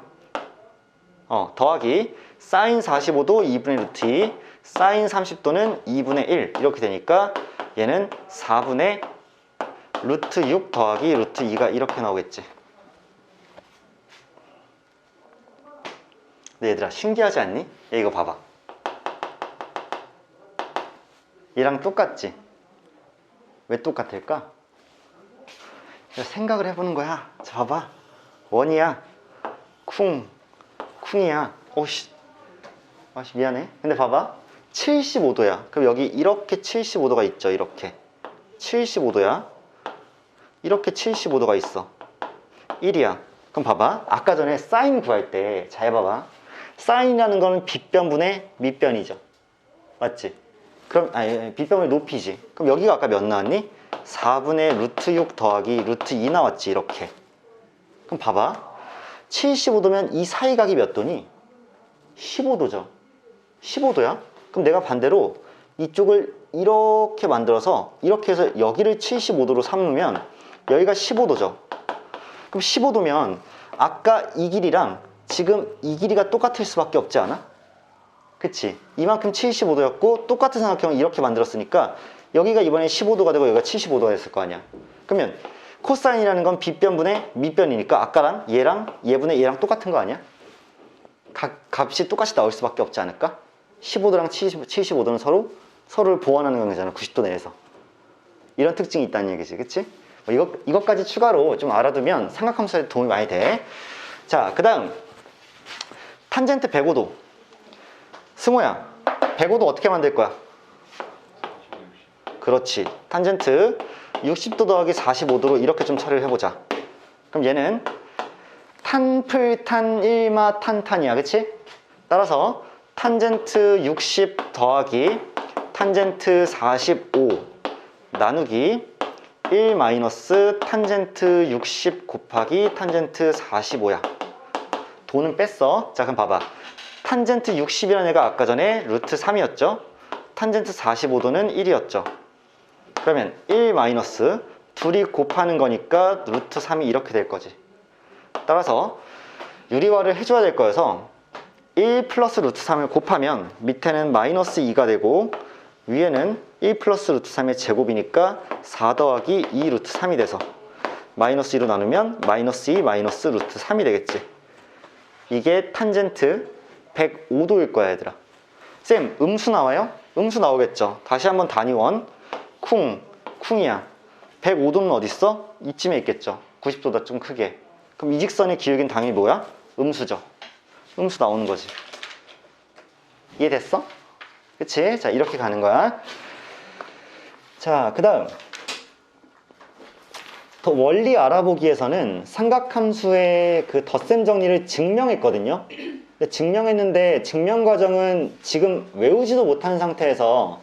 더하기 사인 45도 2분의 루트 2 사인 30도는 2분의 1 이렇게 되니까 얘는 4분의 루트 6 더하기 루트 2가 이렇게 나오겠지. 근데 얘들아 신기하지 않니? 얘 이거 봐봐. 얘랑 똑같지? 왜 똑같을까? 생각을 해보는 거야. 자 봐봐. 원이야. 쿵이야. 오씨. 미안해. 근데 봐봐. 75도야. 그럼 여기 이렇게 75도가 있죠. 이렇게 75도야. 이렇게 75도가 있어. 1이야. 그럼 봐봐. 아까 전에 사인 구할 때 잘 봐봐. 사인이라는 거는 빗변분의 밑변이죠. 맞지? 그럼 빗변분의 높이지. 그럼 여기가 아까 몇 나왔니? 4분의 루트 6 더하기 루트 2 나왔지. 이렇게. 그럼 봐봐. 75도면 이 사이각이 몇 도니? 15도죠. 15도야? 그럼 내가 반대로 이쪽을 이렇게 만들어서 이렇게 해서 여기를 75도로 삼으면 여기가 15도죠. 그럼 15도면 아까 이 길이랑 지금 이 길이가 똑같을 수밖에 없지 않아? 그치? 이만큼 75도였고 똑같은 삼각형을 이렇게 만들었으니까 여기가 이번에 15도가 되고 여기가 75도가 됐을 거 아니야. 그러면 코사인이라는 건 빗변분의 밑변이니까 아까랑 얘랑 얘분의 얘랑 똑같은 거 아니야? 값이 똑같이 나올 수밖에 없지 않을까? 15도랑 75도는 서로를 보완하는 관계잖아. 90도 내에서. 이런 특징이 있다는 얘기지. 그치? 이것까지 추가로 좀 알아두면 삼각함수에 도움이 많이 돼. 자, 그 다음 탄젠트 105도. 승호야, 105도 어떻게 만들 거야? 그렇지. 탄젠트 60도 더하기 45도로 이렇게 좀 처리를 해보자. 그럼 얘는 탄풀탄 1마 탄탄이야. 그치? 따라서 탄젠트 60 더하기 탄젠트 45 나누기 1 마이너스 탄젠트 60 곱하기 탄젠트 45야. 도는 뺐어. 자, 그럼 봐봐. 탄젠트 60이라는 애가 아까 전에 루트 3이었죠? 탄젠트 45도는 1이었죠? 그러면 1 마이너스 둘이 곱하는 거니까 루트 3이 이렇게 될 거지. 따라서 유리화를 해줘야 될 거여서 1 플러스 루트 3을 곱하면 밑에는 마이너스 2가 되고 위에는 1 플러스 루트 3의 제곱이니까 4 더하기 2 루트 3이 돼서 마이너스 2로 나누면 마이너스 2 마이너스 루트 3이 되겠지. 이게 탄젠트 105도일 거야 얘들아. 쌤 음수 나와요? 음수 나오겠죠. 다시 한번 단위원 쿵이야. 105도는 어딨어? 이쯤에 있겠죠. 90도다 좀 크게. 그럼 이 직선의 기울기는 당연히 뭐야? 음수죠. 음수 나오는 거지. 이해됐어? 그치? 자 이렇게 가는 거야. 자 그 다음 더 원리 알아보기에서는 삼각함수의 그 덧셈 정리를 증명했거든요. 근데 증명했는데 증명 과정은 지금 외우지도 못한 상태에서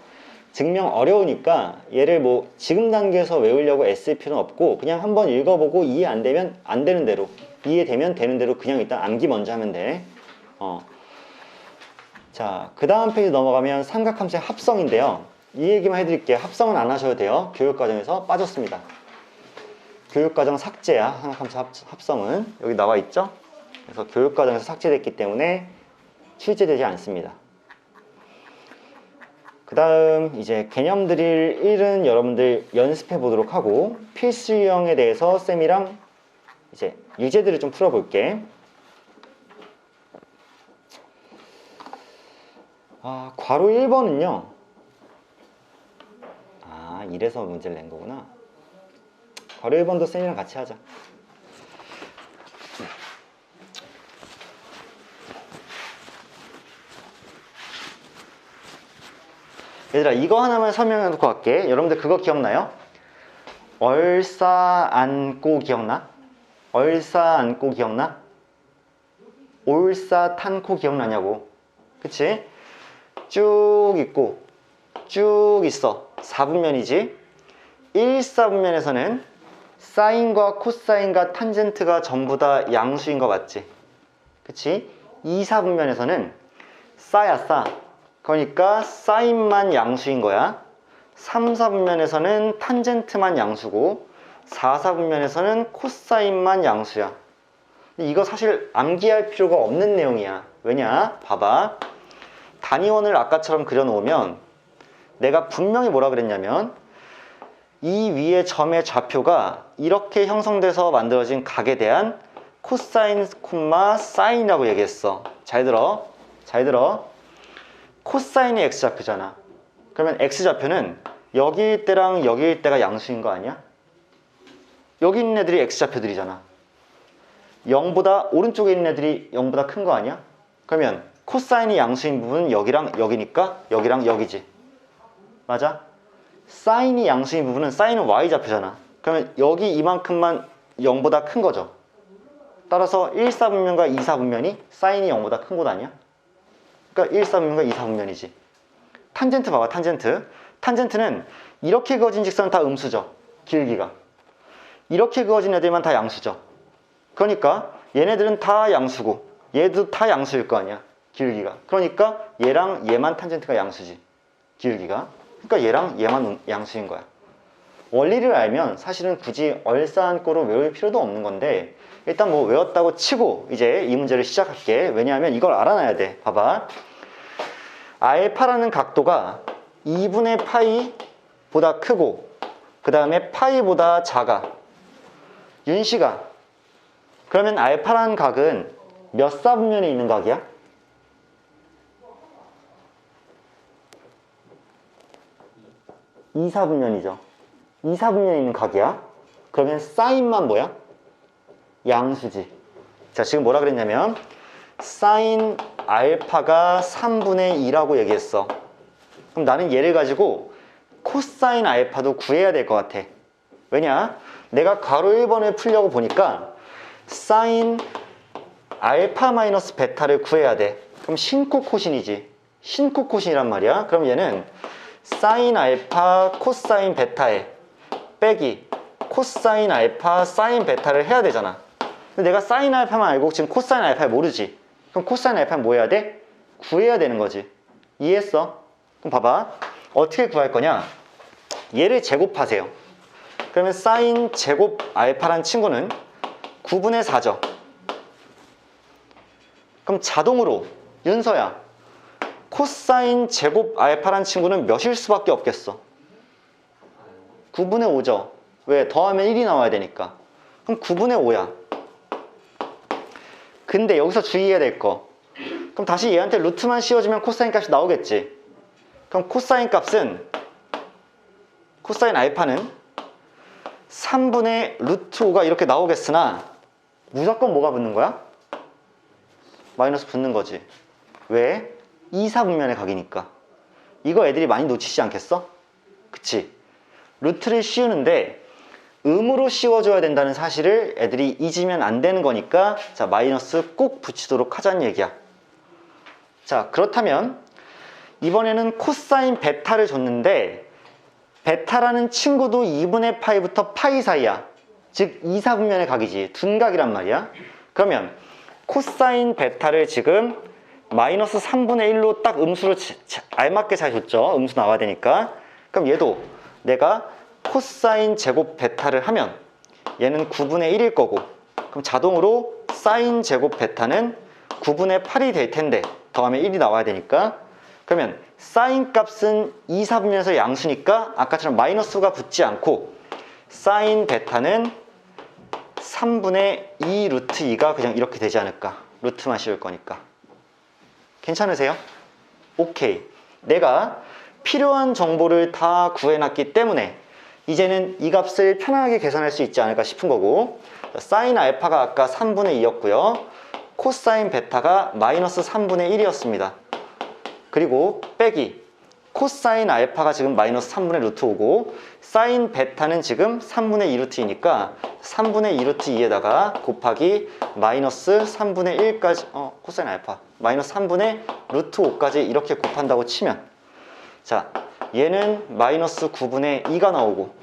증명 어려우니까 얘를 뭐 지금 단계에서 외우려고 애쓸 필요는 없고 그냥 한번 읽어보고 이해 안 되면 안 되는 대로, 이해되면 되는 대로 그냥 일단 암기 먼저 하면 돼. 자, 그 다음 페이지 넘어가면 삼각함수의 합성인데요. 이 얘기만 해드릴게요. 합성은 안 하셔도 돼요. 교육과정에서 빠졌습니다. 교육과정 삭제야. 삼각함수 합성은 여기 나와 있죠. 그래서 교육과정에서 삭제됐기 때문에 출제되지 않습니다. 그 다음 이제 개념 드릴 1은 여러분들 연습해 보도록 하고 필수 유형에 대해서 쌤이랑 이제 유제들을 좀 풀어볼게. 괄호 1번은요. 이래서 문제를 낸 거구나. 괄호 1번도 쌤이랑 같이 하자. 얘들아 이거 하나만 설명해 놓고 갈게. 여러분들 그거 기억나요? 얼싸안고 기억나? 얼싸안고 기억나? 올싸탄코 기억나냐고. 그치? 쭉 있고 쭉 있어. 4분면이지. 1사분면에서는 사인과 코사인과 탄젠트가 전부 다 양수인 거 맞지? 그치? 2사분면에서는 싸야 싸. 그러니까 사인만 양수인 거야. 3사분면에서는 탄젠트만 양수고 4사분면에서는 코사인만 양수야. 이거 사실 암기할 필요가 없는 내용이야. 왜냐? 봐봐. 단위원을 아까처럼 그려놓으면 내가 분명히 뭐라 그랬냐면 이 위의 점의 좌표가 이렇게 형성돼서 만들어진 각에 대한 코사인, 사인이라고 얘기했어. 잘 들어. 잘 들어. 코사인이 x좌표잖아. 그러면 x좌표는 여기일 때랑 여기일 때가 양수인 거 아니야? 여기 있는 애들이 x좌표들이잖아. 0보다 오른쪽에 있는 애들이 0보다 큰 거 아니야? 그러면 코사인이 양수인 부분은 여기랑 여기니까 여기랑 여기지. 맞아? 사인이 양수인 부분은 사인은 y좌표잖아. 그러면 여기 이만큼만 0보다 큰 거죠. 따라서 1사분면과 2사분면이 사인이 0보다 큰 곳 아니야? 그러니까 1사분면과 2사분면이지. 탄젠트 봐봐. 탄젠트. 탄젠트는 이렇게 그어진 직선은 다 음수죠. 길기가. 이렇게 그어진 애들만 다 양수죠. 그러니까 얘네들은 다 양수고 얘도 다 양수일 거 아니야. 길기가. 그러니까 얘랑 얘만 탄젠트가 양수지. 길기가. 그러니까 얘랑 얘만 양수인 거야. 원리를 알면 사실은 굳이 얼싸안고로 외울 필요도 없는 건데 일단 뭐 외웠다고 치고 이제 이 문제를 시작할게. 왜냐하면 이걸 알아놔야 돼. 봐봐. 알파라는 각도가 2분의 파이보다 크고 그 다음에 파이보다 작아. 윤씨가 그러면 알파라는 각은 몇 사분면에 있는 각이야? 2사분면이죠. 2사분면에 있는 각이야. 그러면 사인만 뭐야? 양수지. 자, 지금 뭐라 그랬냐면 사인 알파가 3분의 2라고 얘기했어. 그럼 나는 얘를 가지고 코사인 알파도 구해야 될 것 같아. 왜냐? 내가 괄호 1번을 풀려고 보니까 사인 알파 마이너스 베타를 구해야 돼. 그럼 신코 코신이지. 신코 코신이란 말이야. 그럼 얘는 사인 알파 코사인 베타에 빼기 코사인 알파 사인 베타를 해야 되잖아. 근데 내가 사인 알파만 알고 지금 코사인 알파를 모르지. 그럼 코사인 알파는 뭐 해야 돼? 구해야 되는 거지. 이해했어? 그럼 봐봐. 어떻게 구할 거냐? 얘를 제곱하세요. 그러면 사인 제곱 알파란 친구는 9분의 4죠. 그럼 자동으로 윤서야 코사인 제곱 알파란 친구는 몇일 수밖에 없겠어? 9분의 5죠. 왜? 더하면 1이 나와야 되니까. 그럼 9분의 5야. 근데 여기서 주의해야 될 거. 그럼 다시 얘한테 루트만 씌워주면 코사인 값이 나오겠지. 그럼 코사인 값은, 코사인 알파는 3분의 루트 5가 이렇게 나오겠으나 무조건 뭐가 붙는 거야? 마이너스 붙는 거지. 왜? 2, 4분면의 각이니까. 이거 애들이 많이 놓치지 않겠어? 그치? 루트를 씌우는데 음으로 씌워줘야 된다는 사실을 애들이 잊으면 안 되는 거니까 자, 마이너스 꼭 붙이도록 하자는 얘기야. 자, 그렇다면 이번에는 코사인 베타를 줬는데 베타라는 친구도 2분의 파이부터 파이 사이야. 즉 2, 4분면의 각이지. 둔각이란 말이야. 그러면 코사인 베타를 지금 마이너스 3분의 1로 딱 음수로 알맞게 잘 줬죠. 음수 나와야 되니까. 그럼 얘도 내가 코사인 제곱 베타를 하면 얘는 9분의 1일 거고, 그럼 자동으로 사인 제곱 베타는 9분의 8이 될 텐데 더하면 1이 나와야 되니까, 그러면 사인 값은 2, 4분면에서 양수니까 아까처럼 마이너스가 붙지 않고 사인 베타는 3분의 2 루트 2가 그냥 이렇게 되지 않을까. 루트만 씌울 거니까. 괜찮으세요? 오케이. 내가 필요한 정보를 다 구해놨기 때문에 이제는 이 값을 편하게 계산할 수 있지 않을까 싶은 거고, 사인 알파가 아까 3분의 2였고요. 코사인 베타가 마이너스 3분의 1이었습니다. 그리고 빼기 코사인 알파가 지금 마이너스 3분의 루트 5고 사인 베타는 지금 3분의 2 루트 2니까 3분의 2 루트 2에다가 곱하기 마이너스 3분의 1까지 코사인 알파 마이너스 3분의 루트 5까지 이렇게 곱한다고 치면, 자, 얘는 마이너스 9분의 2가 나오고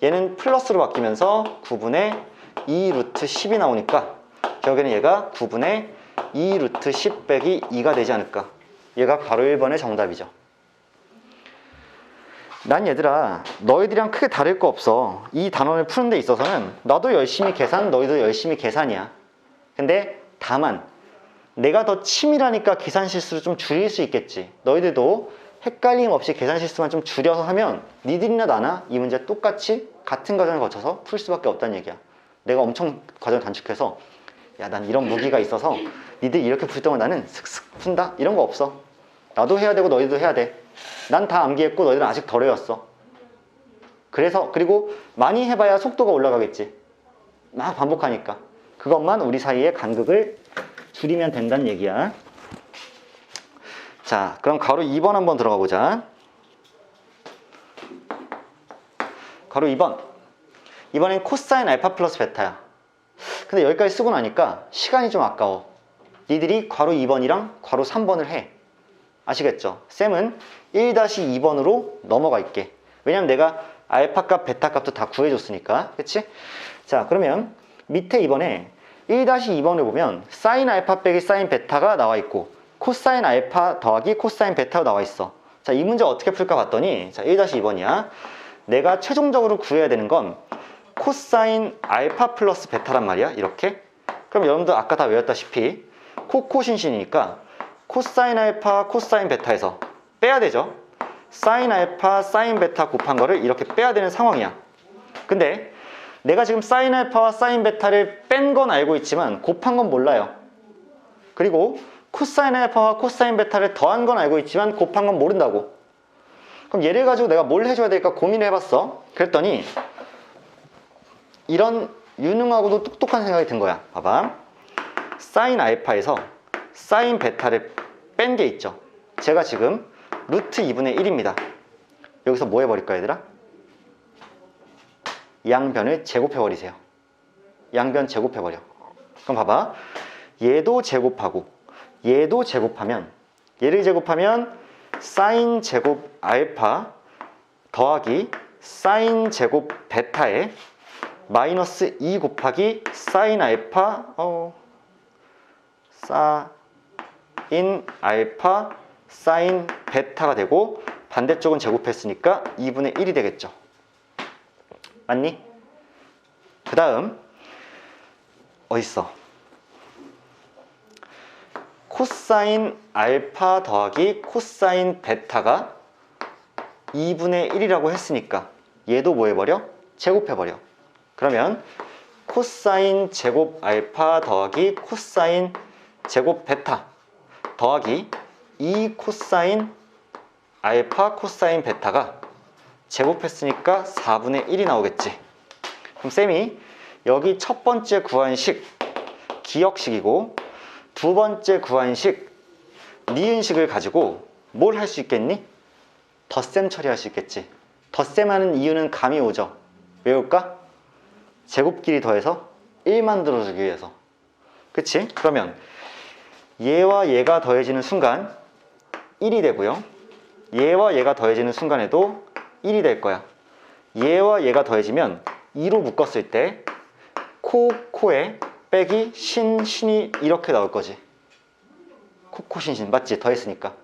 얘는 플러스로 바뀌면서 9분의 2 루트 10이 나오니까 결국에는 얘가 9분의 2 루트 10 빼기 2가 되지 않을까. 얘가 바로 1번의 정답이죠. 난 얘들아, 너희들이랑 크게 다를 거 없어. 이 단원을 푸는 데 있어서는 나도 열심히 계산, 너희도 열심히 계산이야. 근데 다만 내가 더 치밀하니까 계산 실수를 좀 줄일 수 있겠지. 너희들도 헷갈림 없이 계산 실수만 좀 줄여서 하면 니들이나 나나 이 문제 똑같이 같은 과정을 거쳐서 풀 수밖에 없다는 얘기야. 내가 엄청 과정을 단축해서 야, 난 이런 무기가 있어서 니들 이렇게 풀 동안 나는 슥슥 푼다? 이런 거 없어. 나도 해야 되고 너희도 해야 돼. 난 다 암기했고 너희들은 아직 덜 외웠어. 그리고 많이 해봐야 속도가 올라가겠지. 막 반복하니까. 그것만 우리 사이의 간극을 줄이면 된다는 얘기야. 자, 그럼 가로 2번 한번 들어가 보자. 가로 2번. 이번엔 코사인 알파 플러스 베타야. 근데 여기까지 쓰고 나니까 시간이 좀 아까워. 니들이 괄호 2번이랑 괄호 3번을 해. 아시겠죠? 쌤은 1-2번으로 넘어가 있게. 왜냐면 내가 알파 값, 베타 값도 다 구해줬으니까. 그치? 자, 그러면 밑에 이번에 1-2번을 보면 사인 알파 빼기 사인 베타가 나와 있고 코사인 알파 더하기 코사인 베타가 나와 있어. 자, 이 문제 어떻게 풀까 봤더니 자, 1-2번이야. 내가 최종적으로 구해야 되는 건 코사인 알파 플러스 베타란 말이야. 이렇게. 그럼 여러분들 아까 다 외웠다시피 코코신신이니까 코사인 알파 코사인 베타에서 빼야 되죠. 사인 알파 사인 베타 곱한 거를 이렇게 빼야 되는 상황이야. 근데 내가 지금 사인 알파와 사인 베타를 뺀 건 알고 있지만 곱한 건 몰라요. 그리고 코사인 알파와 코사인 베타를 더한 건 알고 있지만 곱한 건 모른다고. 그럼 얘를 가지고 내가 뭘 해줘야 될까 고민을 해봤어. 그랬더니 이런 유능하고도 똑똑한 생각이 든 거야. 봐봐. 사인 알파에서 사인 베타를 뺀 게 있죠. 제가 지금 루트 2분의 1입니다. 여기서 뭐 해버릴까 얘들아? 양변을 제곱해버리세요. 양변 제곱해버려. 그럼 봐봐. 얘도 제곱하고 얘도 제곱하면 얘를 제곱하면 사인 제곱 알파 더하기 사인 제곱 베타에 마이너스 2 곱하기 사인 알파 사인 알파 사인 베타가 되고 반대쪽은 제곱했으니까 2분의 1이 되겠죠. 맞니? 그 다음 어딨어? 코사인 알파 더하기 코사인 베타가 2분의 1이라고 했으니까 얘도 뭐 해버려? 제곱해버려. 그러면 코사인 제곱 알파 더하기 코사인 제곱 베타 더하기 2 코사인 알파 코사인 베타가 제곱했으니까 4분의 1이 나오겠지. 그럼 쌤이 여기 첫 번째 구한 식 기억식이고 두 번째 구한 식 니은식을 가지고 뭘 할 수 있겠니? 덧셈 처리할 수 있겠지. 덧셈하는 이유는 감이 오죠. 외울까? 제곱끼리 더해서 1 만들어주기 위해서. 그치? 그러면 얘와 얘가 더해지는 순간 1이 되고요. 얘와 얘가 더해지는 순간에도 1이 될 거야. 얘와 얘가 더해지면 2로 묶었을 때 코에 빼기 신이 이렇게 나올 거지. 코신신 맞지? 더했으니까.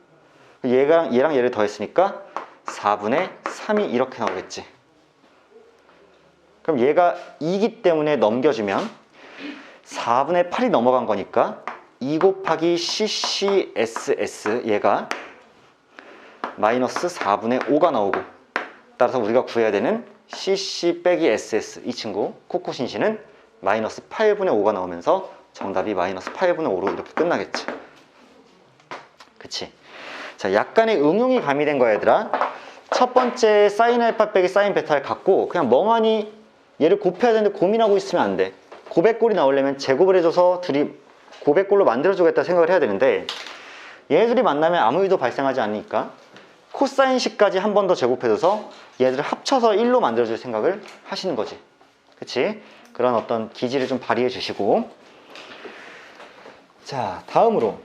얘랑 얘를 더했으니까 4분의 3이 이렇게 나오겠지. 그럼 얘가 2기 때문에 넘겨주면 4분의 8이 넘어간 거니까 2 곱하기 CCSS 얘가 마이너스 4분의 5가 나오고, 따라서 우리가 구해야 되는 CC 빼기 SS 이 친구 코코신신은 마이너스 8분의 5가 나오면서 정답이 마이너스 8분의 5로 이렇게 끝나겠지. 그치? 자, 약간의 응용이 가미된 거야 얘들아. 첫 번째 사인 알파 빼기 사인 베타를 갖고 그냥 멍하니 얘를 곱해야 되는데 고민하고 있으면 안 돼. 고백골이 나오려면 제곱을 해줘서 둘이 고백골로 만들어주겠다 생각을 해야 되는데, 얘네들이 만나면 아무 일도 발생하지 않으니까 코사인식까지 한 번 더 제곱해줘서 얘들을 합쳐서 1로 만들어줄 생각을 하시는 거지. 그치? 그런 어떤 기질을 좀 발휘해 주시고, 자, 다음으로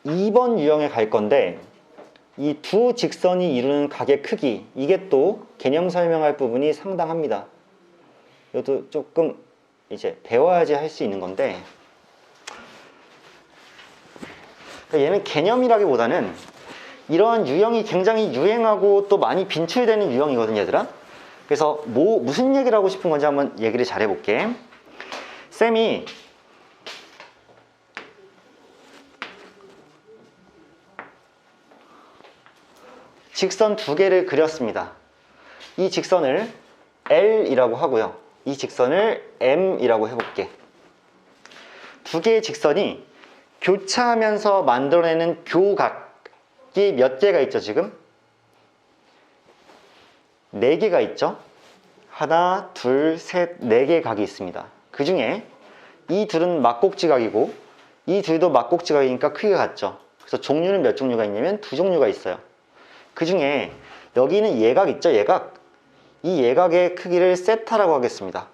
2번 유형에 갈 건데, 이 두 직선이 이루는 각의 크기, 이게 또 개념 설명할 부분이 상당합니다. 이것도 조금 이제 배워야지 할 수 있는 건데, 얘는 개념이라기보다는 이러한 유형이 굉장히 유행하고 또 많이 빈출되는 유형이거든요 얘들아. 그래서 무슨 얘기를 하고 싶은 건지 한번 얘기를 잘 해볼게. 쌤이 직선 두 개를 그렸습니다. 이 직선을 L이라고 하고요, 이 직선을 M이라고 해볼게. 두 개의 직선이 교차하면서 만들어내는 교각이 몇 개가 있죠 지금? 4개가 있죠? 하나, 둘, 셋, 4개의 각이 있습니다. 그 중에 이 둘은 막곡지각이고 이 둘도 막곡지각이니까 크기가 같죠. 그래서 종류는 몇 종류가 있냐면 2종류가 있어요. 그 중에 여기 있는 예각 있죠? 예각. 이 예각의 크기를 세타라고 하겠습니다.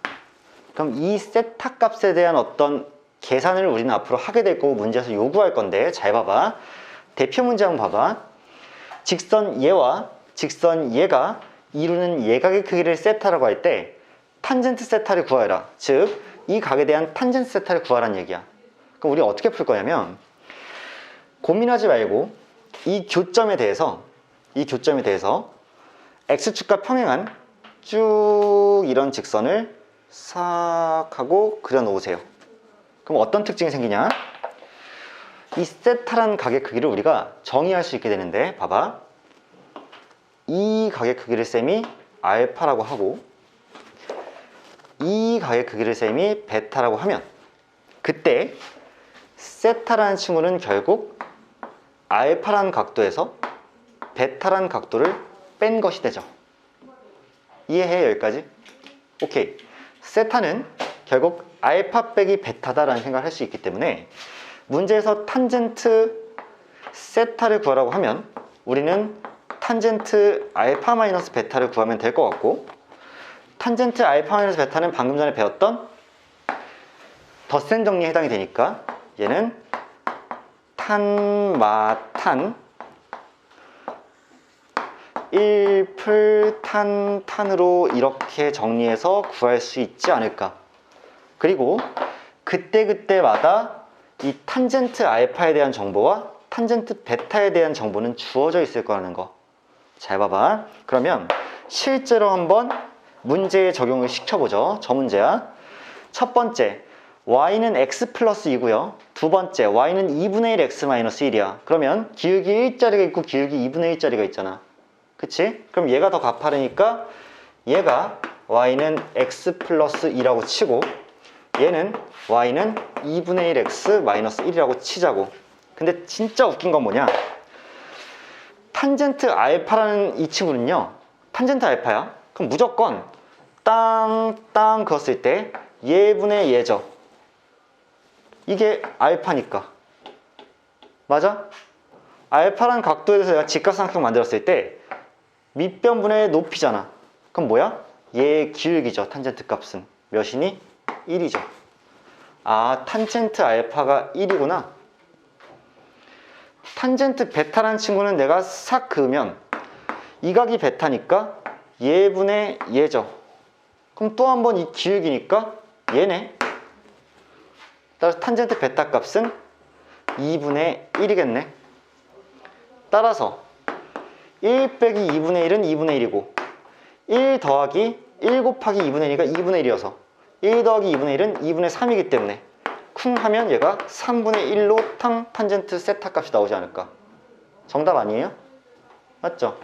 그럼 이 세타 값에 대한 어떤 계산을 우리는 앞으로 하게 될 거고 문제에서 요구할 건데, 잘 봐봐. 대표 문제 한번 봐봐. 직선 얘와 직선 얘가 이루는 예각의 크기를 세타라고 할 때 탄젠트 세타를 구하라. 즉, 이 각에 대한 탄젠트 세타를 구하라는 얘기야. 그럼 우리 어떻게 풀 거냐면, 고민하지 말고 이 교점에 대해서 x축과 평행한 쭉 이런 직선을 싹 하고 그려 놓으세요. 그럼 어떤 특징이 생기냐? 이 세타라는 각의 크기를 우리가 정의할 수 있게 되는데, 봐봐. 이 각의 크기를 쌤이 알파라고 하고 이 각의 크기를 쌤이 베타라고 하면, 그때 세타라는 친구는 결국 알파라는 각도에서 베타라는 각도를 뺀 것이 되죠. 이해해? 여기까지? 오케이. 세타는 결국 알파 빼기 베타다라는 생각을 할 수 있기 때문에 문제에서 탄젠트 세타를 구하라고 하면 우리는 탄젠트 알파 마이너스 베타를 구하면 될 것 같고, 탄젠트 알파 마이너스 베타는 방금 전에 배웠던 덧셈 정리에 해당이 되니까 얘는 탄마탄 1풀 탄으로 이렇게 정리해서 구할 수 있지 않을까. 그리고 그때그때마다 이 탄젠트 알파에 대한 정보와 탄젠트 베타에 대한 정보는 주어져 있을 거라는 거 잘 봐봐. 그러면 실제로 한번 문제에 적용을 시켜보죠. 저 문제야. 첫 번째, y는 x 플러스 2고요. 두 번째, y는 2분의 1 x 마이너스 1이야. 그러면 기울기 1자리가 있고 기울기 2분의 1자리가 있잖아. 그치? 그럼 얘가 더 가파르니까 얘가 y는 x 플러스 2라고 치고 얘는 y는 2분의 1 x 마이너스 1이라고 치자고. 근데 진짜 웃긴 건 뭐냐? 탄젠트 알파라는 이 친구는요, 탄젠트 알파야. 그럼 무조건 땅 그었을 때 얘분의 얘죠. 이게 알파니까. 맞아? 알파란 각도에 대해서 내가 직각삼각형 만들었을 때 밑변분의 높이잖아. 그럼 뭐야? 얘의 기울기죠. 탄젠트 값은 몇이니? 1이죠. 아, 탄젠트 알파가 1이구나. 탄젠트 베타라는 친구는 내가 싹 그으면 이 각이 베타니까 얘분의 얘죠. 그럼 또 한 번 이 기울기니까 얘네. 따라서 탄젠트 베타 값은 2분의 1이겠네. 따라서 1 빼기 2분의 1은 2분의 1이고 1 더하기 1 곱하기 2분의 1이가 2분의 1이어서 1 더하기 2분의 1은 2분의 3이기 때문에 쿵 하면 얘가 3분의 1로 탄젠트 세타 값이 나오지 않을까. 정답 아니에요? 맞죠?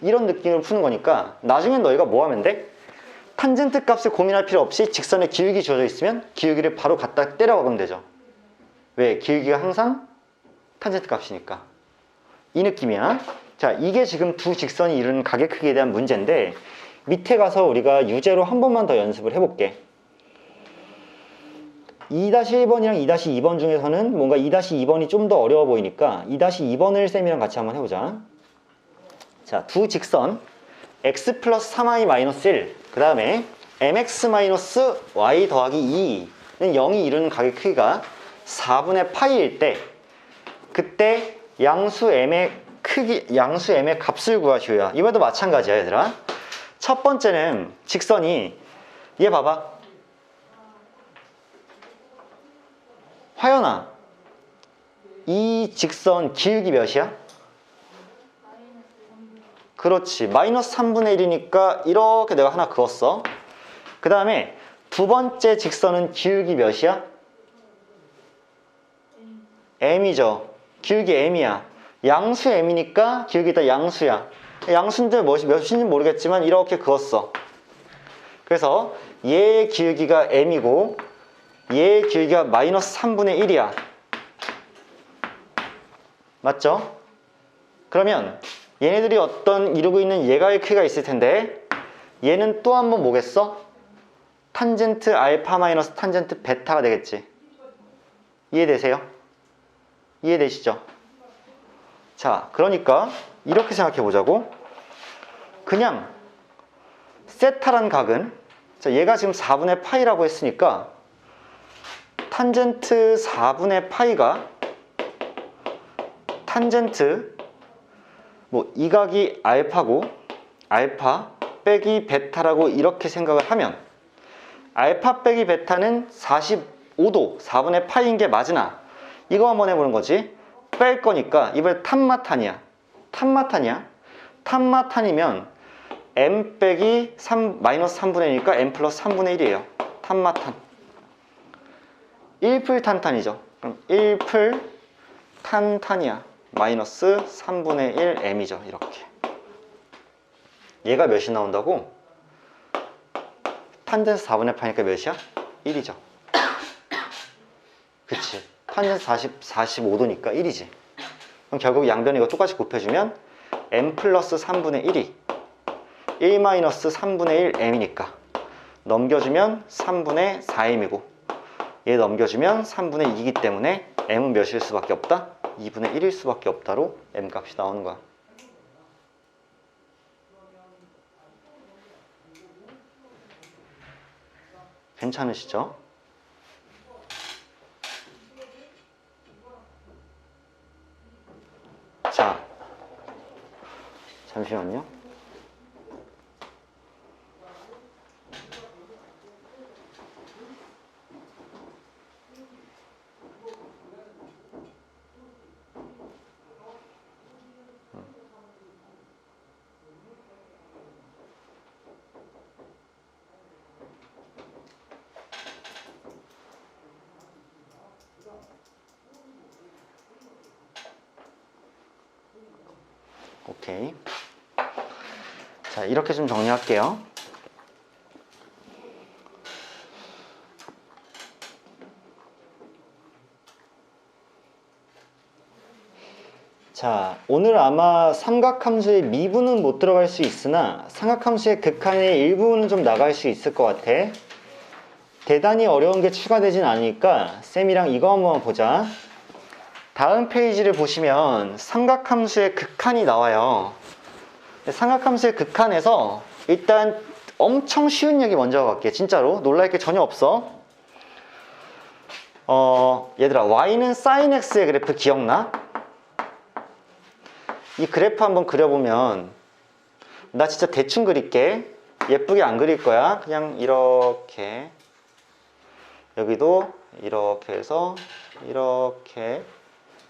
이런 느낌으로 푸는 거니까 나중엔 너희가 뭐 하면 돼? 탄젠트 값을 고민할 필요 없이 직선에 기울기 주어져 있으면 기울기를 바로 갖다 때려 박으면 되죠. 왜? 기울기가 항상 탄젠트 값이니까. 이 느낌이야. 자, 이게 지금 두 직선이 이루는 각의 크기에 대한 문제인데 밑에 가서 우리가 유제로 한 번만 더 연습을 해볼게. 2-1번이랑 2-2번 중에서는 뭔가 2-2번이 좀 더 어려워 보이니까 2-2번을 쌤이랑 같이 한번 해보자. 자, 두 직선 x 플러스 3y 마이너스 1, 그 다음에 mx 마이너스 y 더하기 2는 0이 이루는 각의 크기가 4분의 파이일 때 그때 양수 m의 값을 구하시오야. 이번에도 마찬가지야, 얘들아. 첫 번째는 직선이 얘 봐봐. 화연아, 이 직선 기울기 몇이야? 그렇지, 마이너스 3분의 1이니까 이렇게 내가 하나 그었어. 그 다음에 두 번째 직선은 기울기 몇이야? m이죠. 기울기 m이야. 양수 m이니까 기울기다 양수야. 양수인데 몇인지 모르겠지만 이렇게 그었어. 그래서 얘의 기울기가 m이고 얘의 기울기가 마이너스 3분의 1이야. 맞죠? 그러면 얘네들이 어떤 이루고 있는 예가의 크기가 있을 텐데 얘는 또 한 번 뭐겠어? 탄젠트 알파 마이너스 탄젠트 베타가 되겠지. 이해되세요? 이해되시죠? 자, 그러니까 이렇게 생각해 보자고. 그냥 세타란 각은, 자, 얘가 지금 4분의 파이라고 했으니까 탄젠트 4분의 파이가 탄젠트 이 각이 알파고 알파 빼기 베타라고 이렇게 생각을 하면 알파 빼기 베타는 45도 4분의 파이인 게 맞으나 이거 한번 해보는 거지. 뺄 거니까 이번에 탄마탄이야. 탄마탄이면 m 빼기 3 마이너스 3분의 1이니까 m 플러스 3분의 1이에요. 탄마탄 1풀 탄탄이죠. 그럼 1풀 탄탄이야. 마이너스 3분의 1 m이죠. 이렇게. 얘가 몇이 나온다고? 탄젠스 4분의 파니까 몇이야? 1이죠. 그치. 탄젠스 45도니까 1이지. 그럼 결국 양변 이거 똑같이 곱해주면 m 플러스 3분의 1이 1 마이너스 3분의 1 m이니까 넘겨주면 3분의 4m이고 얘 넘겨주면 3분의 2이기 때문에 m은 몇일 수밖에 없다? 2분의 1일 수밖에 없다로 m 값이 나오는 거야. 괜찮으시죠? 자, 잠시만요. 오케이. 자, 이렇게 좀 정리할게요. 자, 오늘 아마 삼각함수의 미분은 못 들어갈 수 있으나 삼각함수의 극한의 일부분은 좀 나갈 수 있을 것 같아. 대단히 어려운 게 추가되진 않으니까 쌤이랑 이거 한번 보자. 다음 페이지를 보시면 삼각함수의 극한이 나와요. 삼각함수의 극한에서 일단 엄청 쉬운 얘기 먼저 갈게. 진짜로 놀랄 게 전혀 없어. 얘들아, y는 sin x의 그래프 기억나? 이 그래프 한번 그려보면, 나 진짜 대충 그릴게. 예쁘게 안 그릴 거야. 그냥 이렇게, 여기도 이렇게 해서 이렇게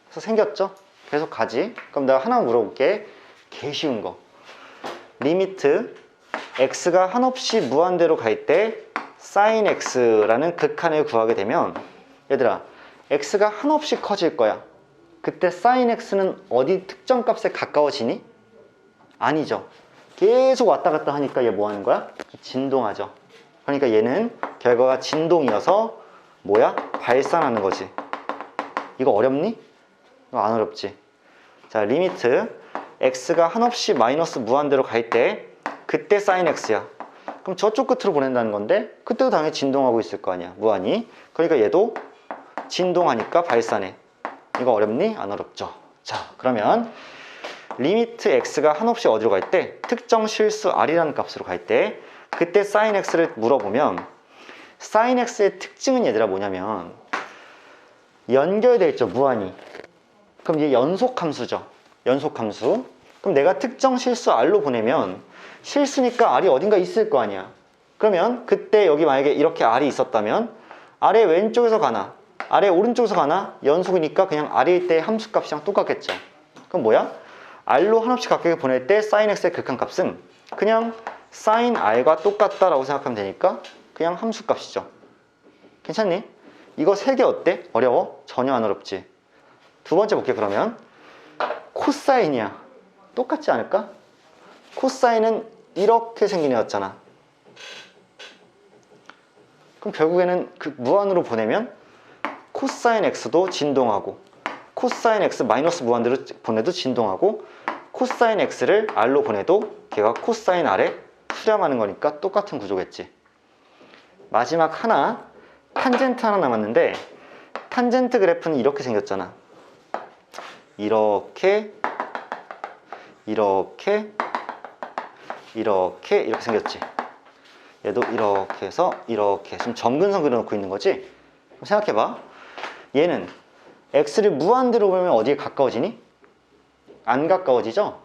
해서 생겼죠? 계속 가지. 그럼 내가 하나 물어볼게. 개 쉬운 거. 리미트 x가 한없이 무한대로 갈 때 sin x라는 극한을 구하게 되면, 얘들아, x가 한없이 커질 거야. 그때 sin x는 어디 특정 값에 가까워지니? 아니죠. 계속 왔다 갔다 하니까 얘 뭐 하는 거야? 진동하죠. 그러니까 얘는 결과가 진동이어서 뭐야? 발산하는 거지. 이거 어렵니? 이거 안 어렵지. 자, 리미트 x가 한없이 마이너스 무한대로 갈 때 그때 sin x야. 그럼 저쪽 끝으로 보낸다는 건데 그때도 당연히 진동하고 있을 거 아니야. 무한히. 그러니까 얘도 진동하니까 발산해. 이거 어렵니? 안 어렵죠. 자, 그러면 리미트 x가 한없이 어디로 갈 때? 특정 실수 r이라는 값으로 갈 때 그때 sin x를 물어보면 sin x의 특징은 얘들아 뭐냐면 연결돼 있죠. 무한히. 그럼 얘 연속함수죠. 연속함수. 그럼 내가 특정 실수 r로 보내면 실수니까 r이 어딘가 있을 거 아니야. 그러면 그때 여기 만약에 이렇게 r이 있었다면 r의 왼쪽에서 가나 r의 오른쪽에서 가나 연속이니까 그냥 r일 때 함수값이랑 똑같겠죠. 그럼 뭐야? r로 한없이 가깝게 보낼 때 sin x의 극한값은 그냥 sin r과 똑같다라고 생각하면 되니까 그냥 함수값이죠. 괜찮니? 이거 세 개 어때? 어려워? 전혀 안 어렵지. 두 번째 볼게. 그러면 코사인이야. 똑같지 않을까? 코사인은 이렇게 생긴 애였잖아. 그럼 결국에는 그 무한으로 보내면 코사인 x도 진동하고 코사인 x 마이너스 무한대로 보내도 진동하고 코사인 x를 r로 보내도 걔가 코사인 r에 수렴하는 거니까 똑같은 구조겠지. 마지막 하나, 탄젠트 하나 남았는데 탄젠트 그래프는 이렇게 생겼잖아. 이렇게 이렇게 이렇게 이렇게 생겼지. 얘도 이렇게 해서 이렇게 지금 점근선 그려놓고 있는 거지. 생각해봐. 얘는 x를 무한대로 보면 어디에 가까워지니? 안 가까워지죠?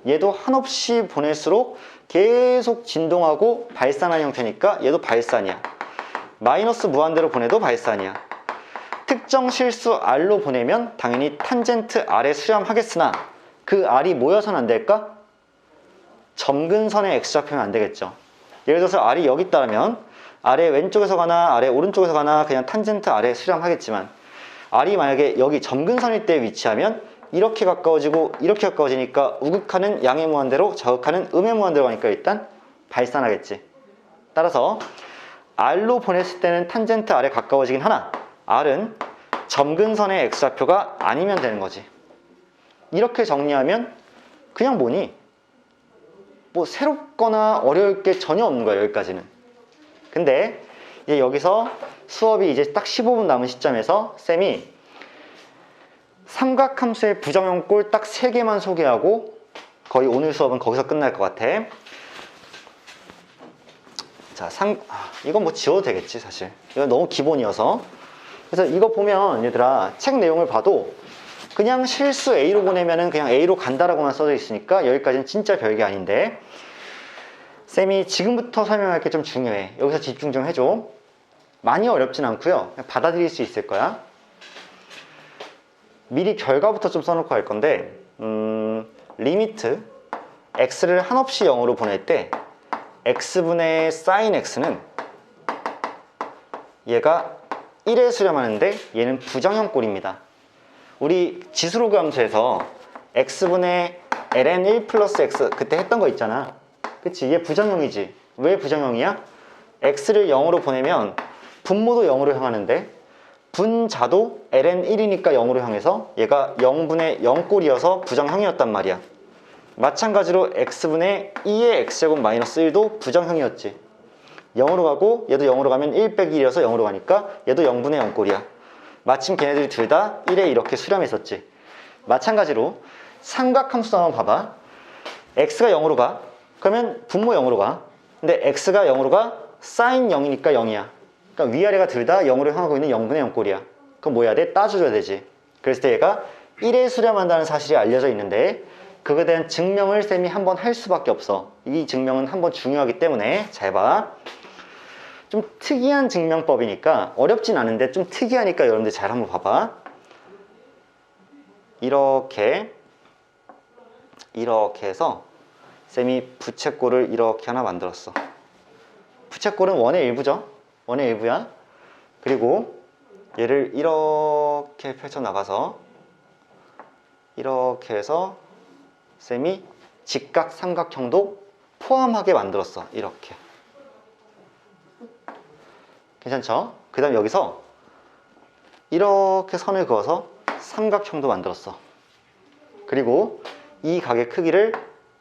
얘도 한없이 보낼수록 계속 진동하고 발산하는 형태니까 얘도 발산이야. 마이너스 무한대로 보내도 발산이야. 특정 실수 r로 보내면 당연히 탄젠트 r에 수렴하겠으나 그 r이 모여서는 안 될까? 점근선에 x좌표면 안 되겠죠. 예를 들어서 r이 여기 있다면 r의 왼쪽에서 가나 r의 오른쪽에서 가나 그냥 탄젠트 r에 수렴하겠지만 r이 만약에 여기 점근선일 때 위치하면 이렇게 가까워지고 이렇게 가까워지니까 우극하는 양의 무한대로 자극하는 음의 무한대로 가니까 일단 발산하겠지. 따라서 r로 보냈을 때는 탄젠트 r에 가까워지긴 하나 r은 점근선의 x좌표가 아니면 되는 거지. 이렇게 정리하면 그냥 뭐니? 뭐 새롭거나 어려울 게 전혀 없는 거야. 여기까지는. 근데 이제 여기서 수업이 이제 딱 15분 남은 시점에서 쌤이 삼각함수의 부정형 꼴 딱 3개만 소개하고 거의 오늘 수업은 거기서 끝날 것 같아. 자, 이건 뭐 지워도 되겠지 사실. 이건 너무 기본이어서. 그래서 이거 보면 얘들아 책 내용을 봐도 그냥 실수 A로 보내면은 그냥 A로 간다라고만 써져 있으니까 여기까지는 진짜 별게 아닌데 쌤이 지금부터 설명할 게 좀 중요해. 여기서 집중 좀 해줘. 많이 어렵진 않고요. 그냥 받아들일 수 있을 거야. 미리 결과부터 좀 써놓고 할 건데 리미트 x를 한없이 0으로 보낼 때 x분의 sin x는 얘가 1에 수렴하는데 얘는 부정형 꼴입니다. 우리 지수로그 함수에서 x분의 ln1 플러스 x 그때 했던 거 있잖아. 그치? 얘 부정형이지. 왜 부정형이야? x를 0으로 보내면 분모도 0으로 향하는데 분자도 ln1이니까 0으로 향해서 얘가 0분의 0꼴이어서 부정형이었단 말이야. 마찬가지로 x분의 2의 x제곱 마이너스 1도 부정형이었지. 0으로 가고 얘도 0으로 가면 1 빼기 1이어서 0으로 가니까 얘도 0분의 0꼴이야. 마침 걔네들이 둘 다 1에 이렇게 수렴했었지. 마찬가지로 삼각함수도 한번 봐봐. x가 0으로 가. 그러면 분모 0으로 가. 근데 x가 0으로 가. 사인 0이니까 0이야. 그러니까 위아래가 둘 다 0으로 향하고 있는 0분의 0꼴이야. 그럼 뭐 해야 돼? 따져줘야 되지. 그랬을 때 얘가 1에 수렴한다는 사실이 알려져 있는데 그거에 대한 증명을 쌤이 한번 할 수밖에 없어. 이 증명은 한번 중요하기 때문에 잘 봐. 좀 특이한 증명법이니까 어렵진 않은데 좀 특이하니까 여러분들 잘 한번 봐봐. 이렇게 해서 쌤이 부채꼴을 이렇게 하나 만들었어. 부채꼴은 원의 일부죠. 원의 일부야. 그리고 얘를 이렇게 펼쳐나가서 이렇게 해서 쌤이 직각 삼각형도 포함하게 만들었어. 이렇게. 괜찮죠? 그 다음 여기서 이렇게 선을 그어서 삼각형도 만들었어. 그리고 이 각의 크기를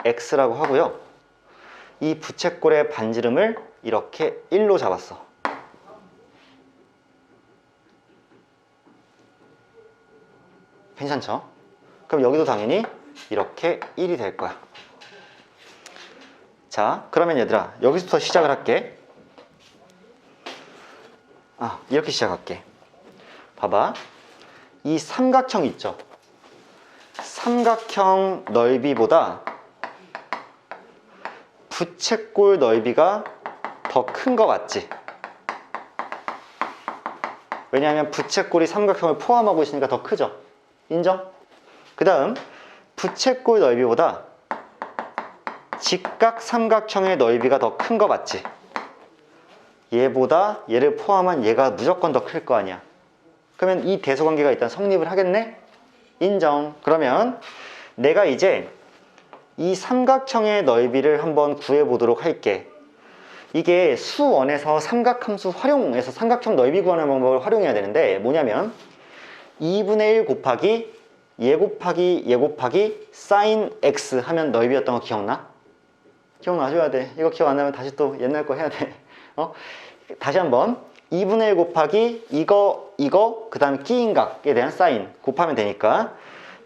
x라고 하고요. 이 부채꼴의 반지름을 이렇게 1로 잡았어. 괜찮죠? 그럼 여기도 당연히 이렇게 1이 될 거야. 자, 그러면 얘들아 여기서부터 시작을 할게. 이렇게 시작할게. 봐봐. 이 삼각형 있죠? 삼각형 넓이보다 부채꼴 넓이가 더 큰 거 맞지? 왜냐하면 부채꼴이 삼각형을 포함하고 있으니까 더 크죠? 인정? 그 다음 부채꼴 넓이보다 직각 삼각형의 넓이가 더 큰 거 맞지? 얘보다 얘를 포함한 얘가 무조건 더 클 거 아니야. 그러면 이 대소관계가 일단 성립을 하겠네? 인정. 그러면 내가 이제 이 삼각형의 넓이를 한번 구해보도록 할게. 이게 수원에서 삼각함수 활용해서 삼각형 넓이 구하는 방법을 활용해야 되는데 뭐냐면 2분의 1 곱하기 얘 곱하기 사인 x 하면 넓이였던 거 기억나? 기억나줘야 돼. 이거 기억 안 나면 다시 또 옛날 거 해야 돼. 다시 한번 2분의 1 곱하기 이거 그 다음 끼인각에 대한 사인 곱하면 되니까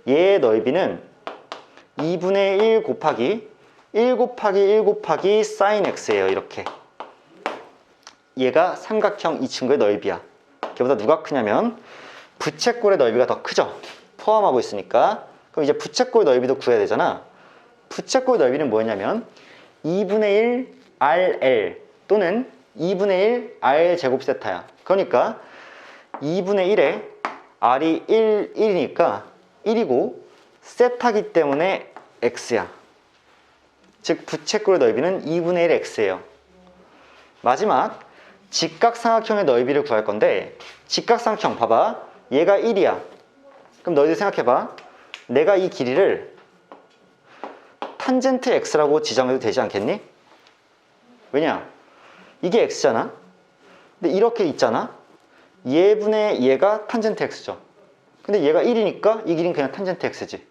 얘의 넓이는 2분의 1 곱하기 1 곱하기 사인 x예요. 이렇게. 얘가 삼각형 이 친구의 넓이야. 걔보다 누가 크냐면 부채꼴의 넓이가 더 크죠. 포함하고 있으니까. 그럼 이제 부채꼴 넓이도 구해야 되잖아. 부채꼴 넓이는 뭐였냐면 2분의 1 RL 또는 2분의 1 R 제곱 세타야. 그러니까 2분의 1에 R이 1이니까 1이고 세타기 때문에 X야. 즉 부채꼴의 넓이는 2분의 1 X예요. 마지막 직각삼각형의 넓이를 구할 건데 직각삼각형 봐봐. 얘가 1이야. 그럼 너희들 생각해봐. 내가 이 길이를 탄젠트 X라고 지정해도 되지 않겠니? 왜냐? 이게 X잖아. 근데 이렇게 있잖아. 얘분의 얘가 탄젠트 X죠. 근데 얘가 1이니까 이 길이는 그냥 탄젠트 X지.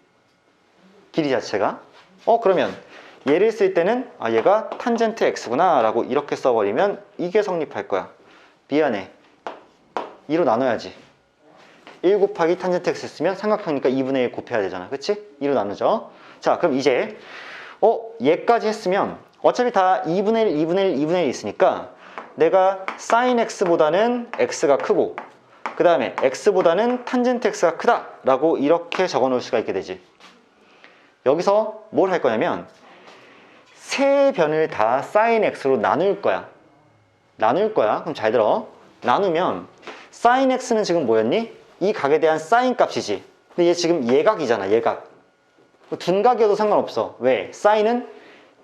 길이 자체가. 그러면 얘를 쓸 때는 얘가 탄젠트 X구나 라고 이렇게 써버리면 이게 성립할 거야. 미안해. 2로 나눠야지. 1 곱하기 탄젠트 X 쓰면 삼각형이니까 2분의 1 곱해야 되잖아. 그치? 2로 나누죠. 자, 그럼 이제 얘까지 했으면 어차피 다 2분의 1, 2분의 1, 2분의 1 있으니까 내가 사인 x보다는 x가 크고 그 다음에 x보다는 탄젠트 x가 크다 라고 이렇게 적어 놓을 수가 있게 되지. 여기서 뭘 할 거냐면 세 변을 다 사인 x로 나눌 거야. 그럼 잘 들어. 나누면 사인 x는 지금 뭐였니? 이 각에 대한 사인 값이지. 근데 얘 지금 예각이잖아. 예각. 둔각이어도 상관없어. 왜? 사인은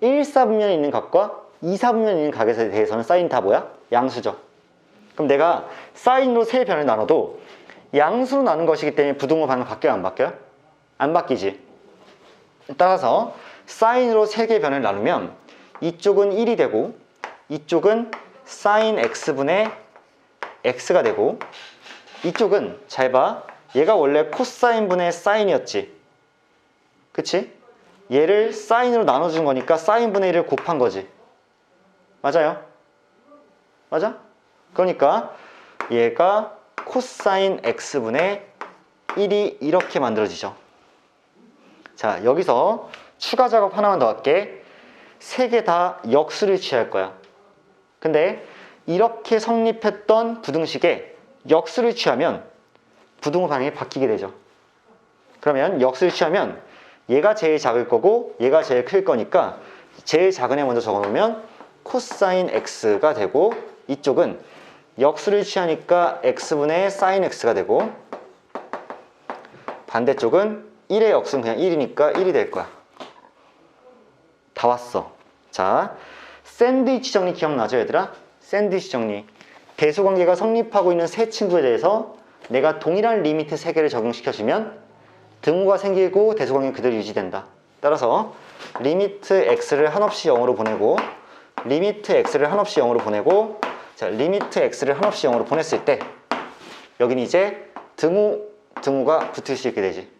1사분면에 있는 각과 2사분면에 있는 각에 대해서는 사인 다 뭐야? 양수죠. 그럼 내가 사인으로 세 변을 나눠도 양수로 나눈 것이기 때문에 부등호 방향 바뀌어요? 안 바뀌어요? 안 바뀌지. 따라서 사인으로 3개의 변을 나누면 이쪽은 1이 되고 이쪽은 사인 x분의 x가 되고 이쪽은 잘 봐. 얘가 원래 코사인분의 사인이었지. 그치? 얘를 사인으로 나눠준 거니까 사인분의 1을 곱한 거지. 맞아요? 맞아? 그러니까 얘가 코사인 x분의 1이 이렇게 만들어지죠. 자, 여기서 추가 작업 하나만 더 할게. 3개 다 역수를 취할 거야. 근데 이렇게 성립했던 부등식에 역수를 취하면 부등호 방향이 바뀌게 되죠. 그러면 역수를 취하면 얘가 제일 작을 거고 얘가 제일 클 거니까 제일 작은 애 먼저 적어놓으면 코사인 x가 되고 이쪽은 역수를 취하니까 x분의 사인 x가 되고 반대쪽은 1의 역수는 그냥 1이니까 1이 될 거야. 다 왔어. 자, 샌드위치 정리 기억나죠, 얘들아? 샌드위치 정리. 대수관계가 성립하고 있는 세 친구에 대해서 내가 동일한 리미트 3개를 적용시켜주면 등호가 생기고 대수관계는 그대로 유지된다. 따라서 리미트 x를 한없이 0으로 보내고 리미트 x를 한없이 0으로 보내고 자, 리미트 x를 한없이 0으로 보냈을 때 여기는 이제 등호가 붙을 수 있게 되지.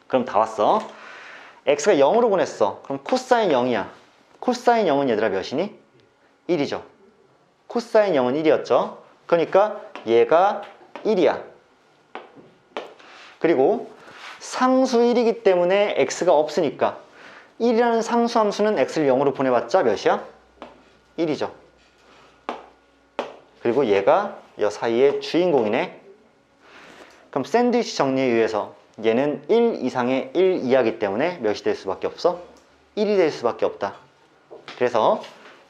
그럼 다 왔어. x가 0으로 보냈어. 그럼 코사인 0이야. 코사인 0은 얘들아 몇이니? 1이죠. 코사인 0은 1이었죠. 그러니까 얘가 1이야. 그리고 상수 1이기 때문에 x가 없으니까 1이라는 상수함수는 x를 0으로 보내봤자 몇이야? 1이죠. 그리고 얘가 이 사이의 주인공이네. 그럼 샌드위치 정리에 의해서 얘는 1 이상의 1 이하기 때문에 몇이 될 수밖에 없어? 1이 될 수밖에 없다. 그래서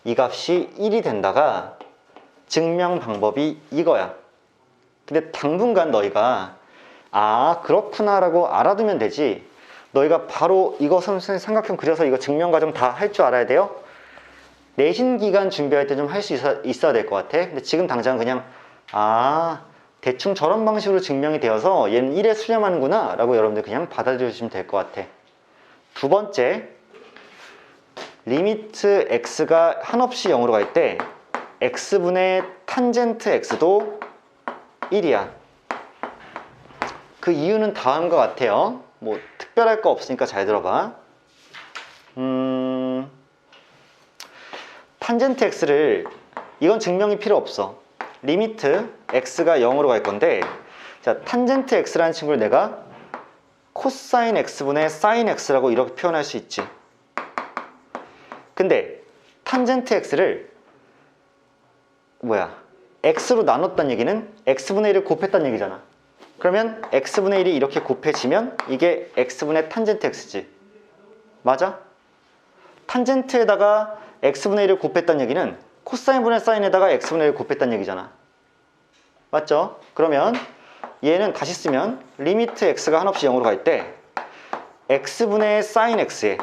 이 값이 1이 된다가 증명 방법이 이거야. 근데 당분간 너희가 아 그렇구나 라고 알아두면 되지 너희가 바로 이거 선생님 삼각형 그려서 이거 증명 과정 다 할 줄 알아야 돼요. 내신 기간 준비할 때 좀 할 수 있어야 될 것 같아. 근데 지금 당장 그냥 아 대충 저런 방식으로 증명이 되어서 얘는 1에 수렴하는구나 라고 여러분들 그냥 받아들여주시면 될 것 같아. 두 번째, 리미트 x가 한없이 0으로 갈 때 x분의 탄젠트 x도 1이야. 그 이유는 다음과 같아요. 뭐 특별할 거 없으니까 잘 들어봐. 탄젠트 x를 이건 증명이 필요 없어. 리미트 x가 0으로 갈 건데 자 탄젠트 x라는 친구를 내가 코사인 x분의 사인 x라고 이렇게 표현할 수 있지. 근데 탄젠트 x를 x로 나눴다는 얘기는 x분의 1을 곱했다는 얘기잖아. 그러면 x분의 1이 이렇게 곱해지면 이게 x분의 탄젠트 x지. 맞아? 탄젠트에다가 x분의 1을 곱했다는 얘기는 코사인분의 사인에다가 x분의 1을 곱했다는 얘기잖아. 맞죠? 그러면 얘는 다시 쓰면 리미트 x가 한없이 0으로 갈 때 x분의 사인 x에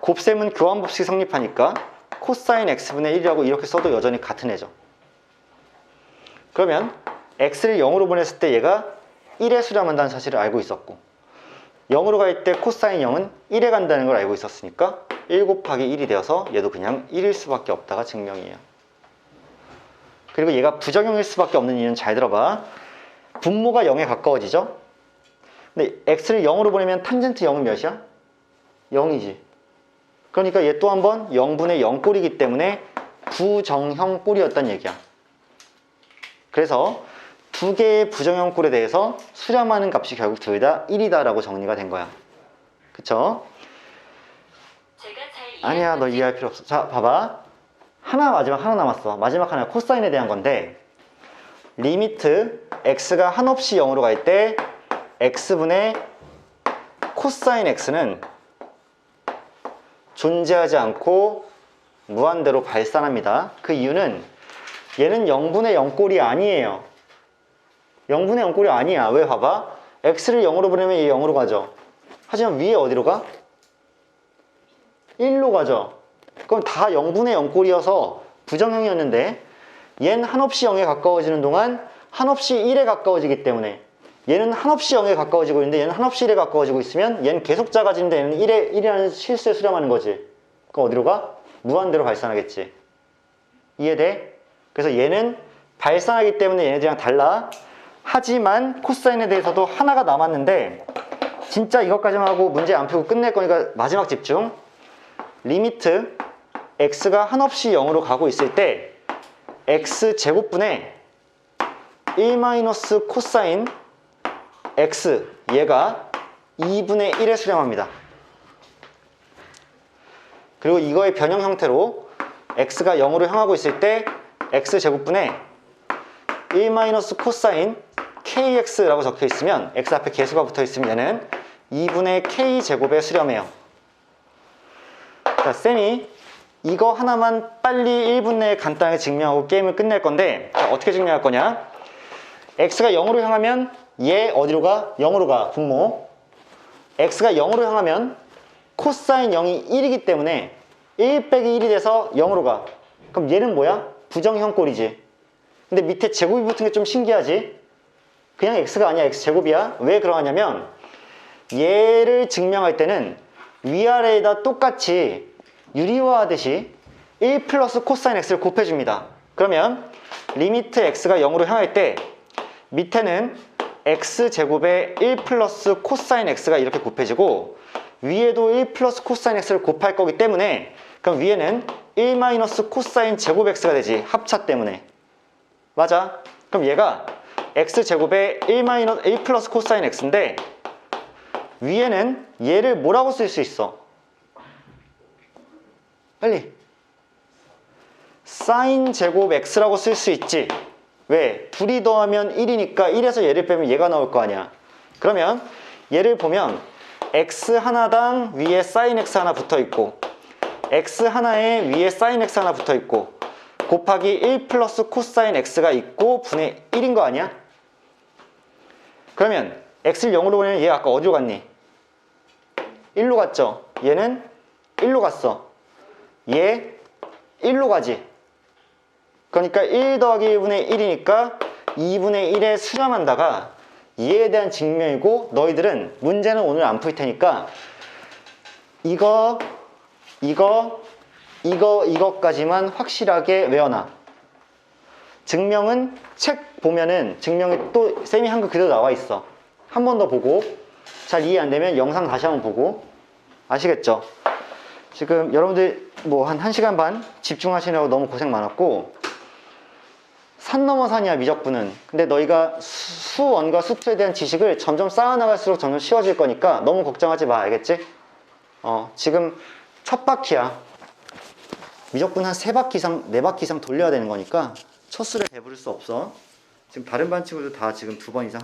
곱셈은 교환법칙이 성립하니까 코사인 x분의 1이라고 이렇게 써도 여전히 같은 애죠. 그러면 x를 0으로 보냈을 때 얘가 1에 수렴한다는 사실을 알고 있었고 0으로 갈 때 코사인 0은 1에 간다는 걸 알고 있었으니까 1 곱하기 1이 되어서 얘도 그냥 1일 수밖에 없다가 증명이에요. 그리고 얘가 부정형일 수밖에 없는 이유는 잘 들어봐. 분모가 0에 가까워지죠? 근데 x를 0으로 보내면 탄젠트 0은 몇이야? 0이지. 그러니까 얘 또 한 번 0분의 0꼴이기 때문에 부정형 꼴이었단 얘기야. 그래서 두 개의 부정형 꼴에 대해서 수렴하는 값이 결국 둘 다 1이다 라고 정리가 된 거야. 그쵸? 아니야, 너 이해할 필요 없어. 자, 봐봐. 마지막 하나 남았어. 마지막 하나 코사인에 대한 건데 리미트 x가 한없이 0으로 갈 때 x분의 코사인 x는 존재하지 않고 무한대로 발산합니다. 그 이유는 얘는 0분의 0꼴이 아니에요. 0분의 0꼴이 아니야. 왜 봐봐. x를 0으로 보내면 얘 0으로 가죠. 하지만 위에 어디로 가? 1로 가죠. 그럼 다 0분의 0꼴이어서 부정형이었는데 얘는 한없이 0에 가까워지는 동안 한없이 1에 가까워지기 때문에 얘는 한없이 0에 가까워지고 있는데 얘는 한없이 1에 가까워지고 있으면 얘는 계속 작아지는데 얘는 1이라는 실수에 수렴하는 거지. 그럼 어디로 가? 무한대로 발산하겠지. 이해돼? 그래서 얘는 발산하기 때문에 얘네들이랑 달라. 하지만 코사인에 대해서도 하나가 남았는데 진짜 이것까지만 하고 문제 안 풀고 끝낼 거니까 마지막 집중. 리미트 x가 한없이 0으로 가고 있을 때 x제곱분의 1 코사인 x 얘가 2분의 1에 수렴합니다. 그리고 이거의 변형 형태로 x가 0으로 향하고 있을 때 x제곱분의 1 코사인 kx라고 적혀 있으면 x 앞에 개수가 붙어 있으면 얘는 2분의 k제곱에 수렴해요. 자, 쌤이 이거 하나만 빨리 1분 내에 간단하게 증명하고 게임을 끝낼 건데, 자, 어떻게 증명할 거냐? x가 0으로 향하면 얘 어디로 가? 0으로 가, 분모. x가 0으로 향하면 코사인 0이 1이기 때문에 1 빼기 1이 돼서 0으로 가. 그럼 얘는 뭐야? 부정형 꼴이지. 근데 밑에 제곱이 붙은 게 좀 신기하지? 그냥 x가 아니야, x제곱이야. 왜 그러냐면 얘를 증명할 때는 위아래에다 똑같이 유리화하듯이 1 플러스 코사인 x를 곱해줍니다. 그러면 리미트 x가 0으로 향할 때 밑에는 x제곱에 1 플러스 코사인 x가 이렇게 곱해지고 위에도 1 플러스 코사인 x를 곱할 거기 때문에 그럼 위에는 1 마이너스 코사인 제곱 x가 되지. 합차 때문에. 맞아. 그럼 얘가 x제곱에 1 플러스 코사인 x인데 위에는 얘를 뭐라고 쓸 수 있어? 빨리. 사인 제곱 x라고 쓸 수 있지. 왜? 둘이 더하면 1이니까 1에서 얘를 빼면 얘가 나올 거 아니야. 그러면 얘를 보면 x 하나당 위에 사인 x 하나 붙어 있고 x 하나에 위에 사인 x 하나 붙어 있고 곱하기 1 플러스 코사인 x가 있고 분의 1인 거 아니야? 그러면 x를 0으로 보내면 얘 아까 어디로 갔니? 1로 갔죠? 얘는 1로 갔어. 얘 1로 가지. 그러니까 1 더하기 1분의 1이니까 2분의 1에 수렴한다가 얘에 대한 증명이고 너희들은 문제는 오늘 안 풀 테니까 이거까지만 확실하게 외워놔. 증명은 책 보면은 증명이 또 쌤이 한 거 그대로 나와 있어. 한 번 더 보고 잘 이해 안 되면 영상 다시 한번 보고. 아시겠죠? 지금 여러분들 뭐 한 1시간 반 집중하시느라고 너무 고생 많았고 산 넘어 산이야 미적분은. 근데 너희가 수1과 수2에 대한 지식을 점점 쌓아나갈수록 점점 쉬워질 거니까 너무 걱정하지 마. 알겠지? 지금 첫 바퀴야. 미적분 한 3바퀴 이상 4바퀴 이상 돌려야 되는 거니까 첫 술에 배부를 수 없어. 지금 다른 반 친구들 다 지금 2번 이상